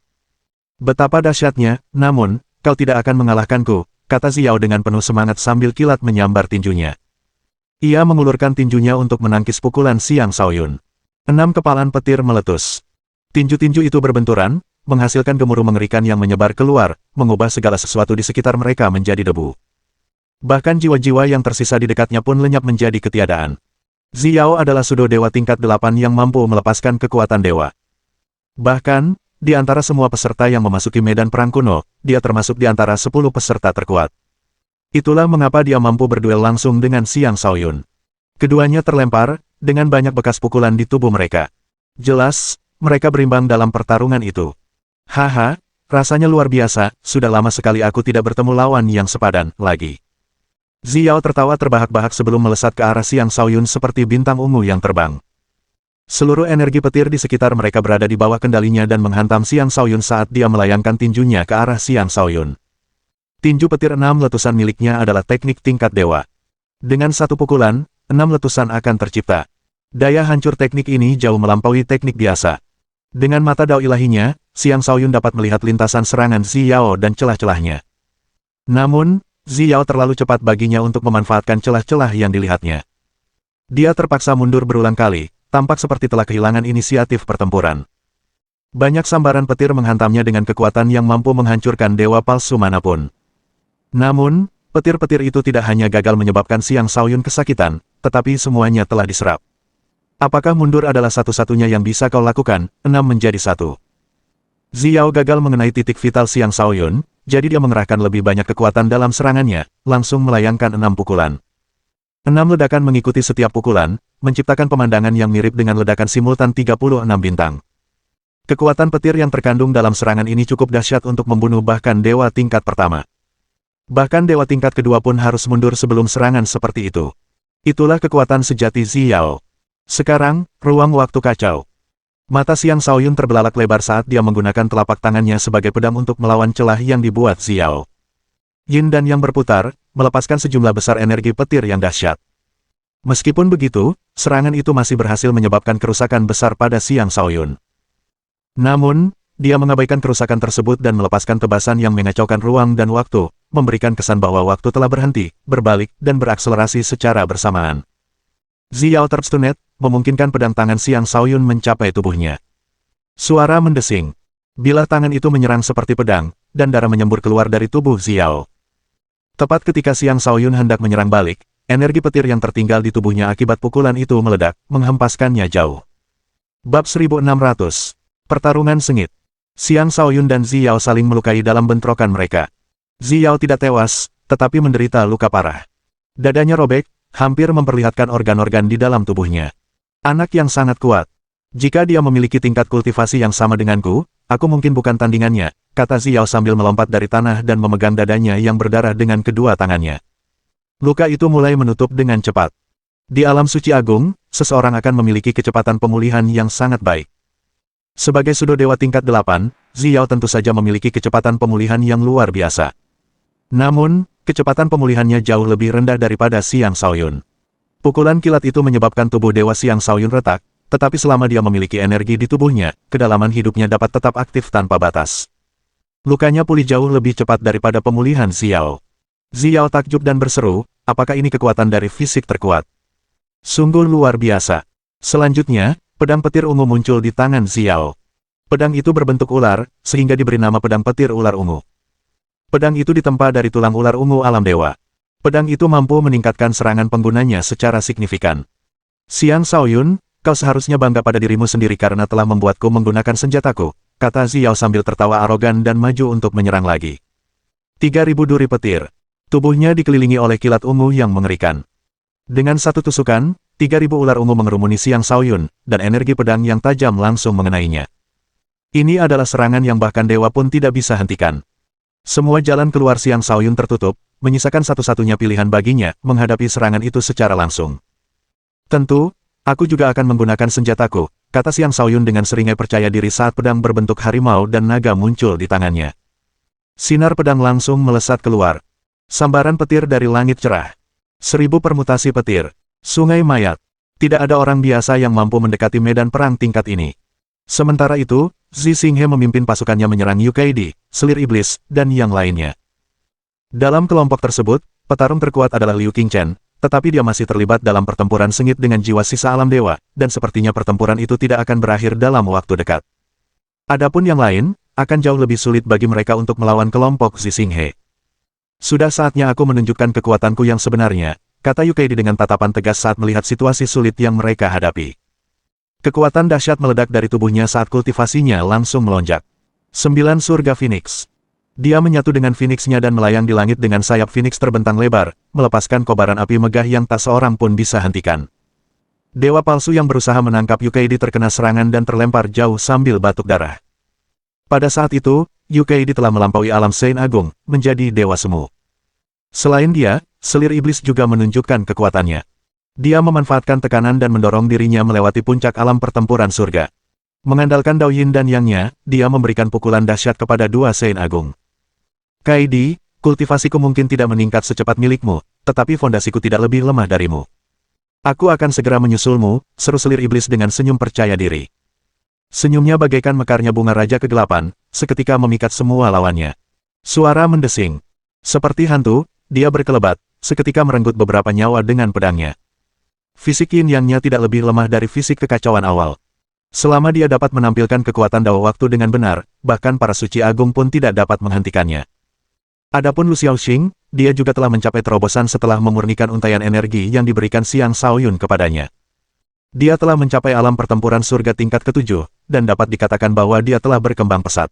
Betapa dahsyatnya, namun, kau tidak akan mengalahkanku, kata Zi Yao dengan penuh semangat sambil kilat menyambar tinjunya. Ia mengulurkan tinjunya untuk menangkis pukulan Xiang Shaoyun. 6 kepalan petir meletus. Tinju-tinju itu berbenturan, menghasilkan gemuruh mengerikan yang menyebar keluar, mengubah segala sesuatu di sekitar mereka menjadi debu. Bahkan jiwa-jiwa yang tersisa di dekatnya pun lenyap menjadi ketiadaan. Zi Yao adalah sudo dewa tingkat 8 yang mampu melepaskan kekuatan dewa. Bahkan, di antara semua peserta yang memasuki medan perang kuno, dia termasuk di antara 10 peserta terkuat. Itulah mengapa dia mampu berduel langsung dengan Xiang Shaoyun. Keduanya terlempar, dengan banyak bekas pukulan di tubuh mereka. Jelas, mereka berimbang dalam pertarungan itu. Haha, rasanya luar biasa, sudah lama sekali aku tidak bertemu lawan yang sepadan lagi. Zi Yao tertawa terbahak-bahak sebelum melesat ke arah Xiang Shaoyun seperti bintang ungu yang terbang. Seluruh energi petir di sekitar mereka berada di bawah kendalinya dan menghantam Xiang Shaoyun saat dia melayangkan tinjunya ke arah Xiang Shaoyun. Tinju petir 6 letusan miliknya adalah teknik tingkat dewa. Dengan satu pukulan, 6 letusan akan tercipta. Daya hancur teknik ini jauh melampaui teknik biasa. Dengan mata dao ilahinya, Xiang Shaoyun dapat melihat lintasan serangan Zi Yao dan celah-celahnya. Namun, Zi Yao terlalu cepat baginya untuk memanfaatkan celah-celah yang dilihatnya. Dia terpaksa mundur berulang kali, tampak seperti telah kehilangan inisiatif pertempuran. Banyak sambaran petir menghantamnya dengan kekuatan yang mampu menghancurkan dewa palsu manapun. Namun, petir-petir itu tidak hanya gagal menyebabkan Xiang Shaoyun kesakitan, tetapi semuanya telah diserap. Apakah mundur adalah satu-satunya yang bisa kau lakukan? 6 menjadi 1. Xiao gagal mengenai titik vital Xiang Shaoyun, jadi dia mengerahkan lebih banyak kekuatan dalam serangannya, langsung melayangkan 6 pukulan. 6 ledakan mengikuti setiap pukulan, menciptakan pemandangan yang mirip dengan ledakan simultan 36 bintang. Kekuatan petir yang terkandung dalam serangan ini cukup dahsyat untuk membunuh bahkan dewa tingkat pertama. Bahkan dewa tingkat kedua pun harus mundur sebelum serangan seperti itu. Itulah kekuatan sejati Xiao. Sekarang, ruang waktu kacau. Mata Xiang Shaoyun terbelalak lebar saat dia menggunakan telapak tangannya sebagai pedang untuk melawan celah yang dibuat Xiao. Yin dan Yang berputar, melepaskan sejumlah besar energi petir yang dahsyat. Meskipun begitu, serangan itu masih berhasil menyebabkan kerusakan besar pada Xiang Shaoyun. Namun, dia mengabaikan kerusakan tersebut dan melepaskan tebasan yang mengacaukan ruang dan waktu, memberikan kesan bahwa waktu telah berhenti, berbalik, dan berakselerasi secara bersamaan. Xiao terstunet, memungkinkan pedang tangan Xiang Shaoyun mencapai tubuhnya. Suara mendesing. Bilah tangan itu menyerang seperti pedang, dan darah menyembur keluar dari tubuh Xiao. Tepat ketika Xiang Shaoyun hendak menyerang balik, energi petir yang tertinggal di tubuhnya akibat pukulan itu meledak, menghempaskannya jauh. Bab 1600. Pertarungan sengit. Xiang Shaoyun dan Xiao saling melukai dalam bentrokan mereka. Xiao tidak tewas, tetapi menderita luka parah. Dadanya robek, hampir memperlihatkan organ-organ di dalam tubuhnya. Anak yang sangat kuat. Jika dia memiliki tingkat kultivasi yang sama denganku, aku mungkin bukan tandingannya, kata Xiao sambil melompat dari tanah dan memegang dadanya yang berdarah dengan kedua tangannya. Luka itu mulai menutup dengan cepat. Di alam suci agung, seseorang akan memiliki kecepatan pemulihan yang sangat baik. Sebagai sudo dewa tingkat 8, Xiao tentu saja memiliki kecepatan pemulihan yang luar biasa. Namun, kecepatan pemulihannya jauh lebih rendah daripada Xiang Shaoyun. Pukulan kilat itu menyebabkan tubuh dewa Xiang Shaoyun retak, tetapi selama dia memiliki energi di tubuhnya, kedalaman hidupnya dapat tetap aktif tanpa batas. Lukanya pulih jauh lebih cepat daripada pemulihan Xiao. Xiao takjub dan berseru, apakah ini kekuatan dari fisik terkuat? Sungguh luar biasa. Selanjutnya, pedang petir ungu muncul di tangan Xiao. Pedang itu berbentuk ular, sehingga diberi nama pedang petir ular ungu. Pedang itu ditempa dari tulang ular ungu alam dewa. Pedang itu mampu meningkatkan serangan penggunanya secara signifikan. Xiang Shaoyun, kau seharusnya bangga pada dirimu sendiri karena telah membuatku menggunakan senjataku, kata Xiao sambil tertawa arogan dan maju untuk menyerang lagi. 3000 duri petir. Tubuhnya dikelilingi oleh kilat ungu yang mengerikan. Dengan satu tusukan, 3000 ular ungu mengerumuni Xiang Shaoyun, dan energi pedang yang tajam langsung mengenainya. Ini adalah serangan yang bahkan dewa pun tidak bisa hentikan. Semua jalan keluar Xiang Shaoyun tertutup, menyisakan satu-satunya pilihan baginya, menghadapi serangan itu secara langsung. Tentu, aku juga akan menggunakan senjataku, kata Xiang Shaoyun dengan seringai percaya diri saat pedang berbentuk harimau dan naga muncul di tangannya. Sinar pedang langsung melesat keluar. Sambaran petir dari langit cerah. 1000 permutasi petir. Sungai mayat. Tidak ada orang biasa yang mampu mendekati medan perang tingkat ini. Sementara itu, Zi Xinghe memimpin pasukannya menyerang Yukaidi, selir iblis, dan yang lainnya. Dalam kelompok tersebut, petarung terkuat adalah Liu Qingchen, tetapi dia masih terlibat dalam pertempuran sengit dengan jiwa sisa alam dewa, dan sepertinya pertempuran itu tidak akan berakhir dalam waktu dekat. Adapun yang lain, akan jauh lebih sulit bagi mereka untuk melawan kelompok Zi Xinghe. Sudah saatnya aku menunjukkan kekuatanku yang sebenarnya, kata Yukaidi dengan tatapan tegas saat melihat situasi sulit yang mereka hadapi. Kekuatan dahsyat meledak dari tubuhnya saat kultivasinya langsung melonjak. 9 surga Phoenix. Dia menyatu dengan Phoenix-nya dan melayang di langit dengan sayap Phoenix terbentang lebar, melepaskan kobaran api megah yang tak seorang pun bisa hentikan. Dewa palsu yang berusaha menangkap Yukaidi terkena serangan dan terlempar jauh sambil batuk darah. Pada saat itu, Yukaidi telah melampaui alam Sein Agung, menjadi dewa semu. Selain dia, selir iblis juga menunjukkan kekuatannya. Dia memanfaatkan tekanan dan mendorong dirinya melewati puncak alam pertempuran surga. Mengandalkan Dao Yin dan Yang-nya, dia memberikan pukulan dahsyat kepada dua Sein Agung. Kaidi, kultivasiku mungkin tidak meningkat secepat milikmu, tetapi fondasiku tidak lebih lemah darimu. Aku akan segera menyusulmu, seru selir iblis dengan senyum percaya diri. Senyumnya bagaikan mekarnya bunga raja kegelapan, seketika memikat semua lawannya. Suara mendesing. Seperti hantu, dia berkelebat, seketika merenggut beberapa nyawa dengan pedangnya. Fisik yin yang-nya tidak lebih lemah dari fisik kekacauan awal. Selama dia dapat menampilkan kekuatan Dao waktu dengan benar, bahkan para suci agung pun tidak dapat menghentikannya. Adapun Lu Xiaoxing, dia juga telah mencapai terobosan setelah memurnikan untaian energi yang diberikan Xiang Shaoyun kepadanya. Dia telah mencapai alam pertempuran surga tingkat ke-7, dan dapat dikatakan bahwa dia telah berkembang pesat.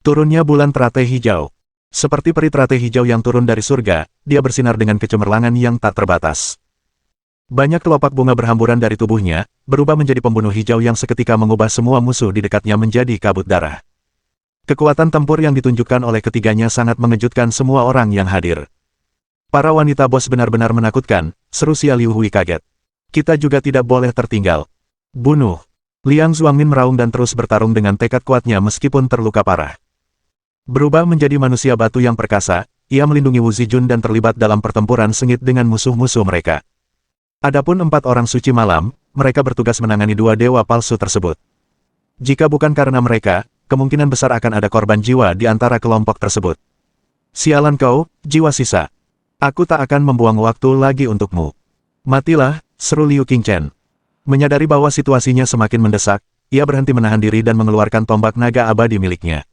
Turunnya bulan teratai hijau. Seperti peri teratai hijau yang turun dari surga, dia bersinar dengan kecemerlangan yang tak terbatas. Banyak kelopak bunga berhamburan dari tubuhnya, berubah menjadi pembunuh hijau yang seketika mengubah semua musuh di dekatnya menjadi kabut darah. Kekuatan tempur yang ditunjukkan oleh ketiganya sangat mengejutkan semua orang yang hadir. Para wanita bos benar-benar menakutkan, seru Xia Liuhui kaget. Kita juga tidak boleh tertinggal. Bunuh. Liang Zuangmin meraung dan terus bertarung dengan tekad kuatnya meskipun terluka parah. Berubah menjadi manusia batu yang perkasa, ia melindungi Wu Zijun dan terlibat dalam pertempuran sengit dengan musuh-musuh mereka. Adapun 4 orang suci malam, mereka bertugas menangani 2 dewa palsu tersebut. Jika bukan karena mereka, kemungkinan besar akan ada korban jiwa di antara kelompok tersebut. Sialan kau, jiwa sisa. Aku tak akan membuang waktu lagi untukmu. Matilah, seru Liu Qingchen. Menyadari bahwa situasinya semakin mendesak, ia berhenti menahan diri dan mengeluarkan tombak naga abadi miliknya.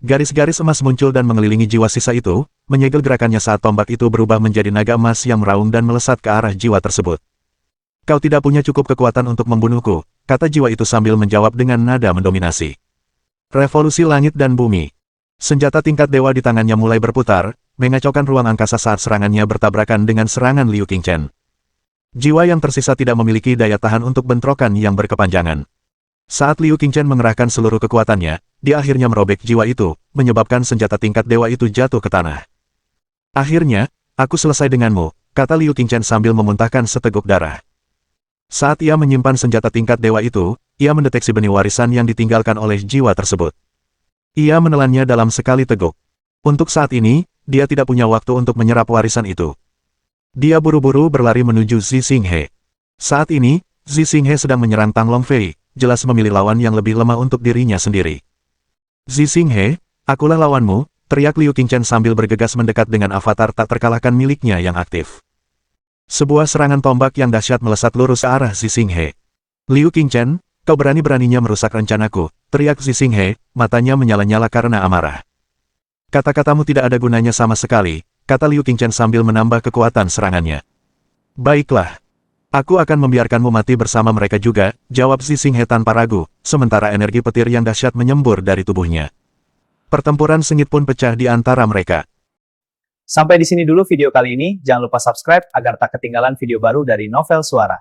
Garis-garis emas muncul dan mengelilingi jiwa sisa itu, menyegel gerakannya saat tombak itu berubah menjadi naga emas yang meraung dan melesat ke arah jiwa tersebut. Kau tidak punya cukup kekuatan untuk membunuhku, kata jiwa itu sambil menjawab dengan nada mendominasi. Revolusi langit dan bumi. Senjata tingkat dewa di tangannya mulai berputar, mengacaukan ruang angkasa saat serangannya bertabrakan dengan serangan Liu Qingchen. Jiwa yang tersisa tidak memiliki daya tahan untuk bentrokan yang berkepanjangan. Saat Liu Qingchen mengerahkan seluruh kekuatannya, dia akhirnya merobek jiwa itu, menyebabkan senjata tingkat dewa itu jatuh ke tanah. Akhirnya, aku selesai denganmu, kata Liu Qingchen sambil memuntahkan seteguk darah. Saat ia menyimpan senjata tingkat dewa itu, ia mendeteksi benih warisan yang ditinggalkan oleh jiwa tersebut. Ia menelannya dalam sekali teguk. Untuk saat ini, dia tidak punya waktu untuk menyerap warisan itu. Dia buru-buru berlari menuju Zi Xinghe. Saat ini, Zi Xinghe sedang menyerang Tang Longfei, jelas memilih lawan yang lebih lemah untuk dirinya sendiri. Zi Xinghe, akulah lawanmu, teriak Liu Qingchen sambil bergegas mendekat dengan avatar tak terkalahkan miliknya yang aktif. Sebuah serangan tombak yang dahsyat melesat lurus ke arah Zi Xinghe. Liu Qingchen, kau berani-beraninya merusak rencanaku, teriak Zi Xinghe, matanya menyala-nyala karena amarah. Kata-katamu tidak ada gunanya sama sekali, kata Liu Qingchen sambil menambah kekuatan serangannya. Baiklah. Aku akan membiarkanmu mati bersama mereka juga, jawab Zi Xinghe tanpa ragu, sementara energi petir yang dahsyat menyembur dari tubuhnya. Pertempuran sengit pun pecah di antara mereka. Sampai di sini dulu video kali ini, jangan lupa subscribe agar tak ketinggalan video baru dari Novel Suara.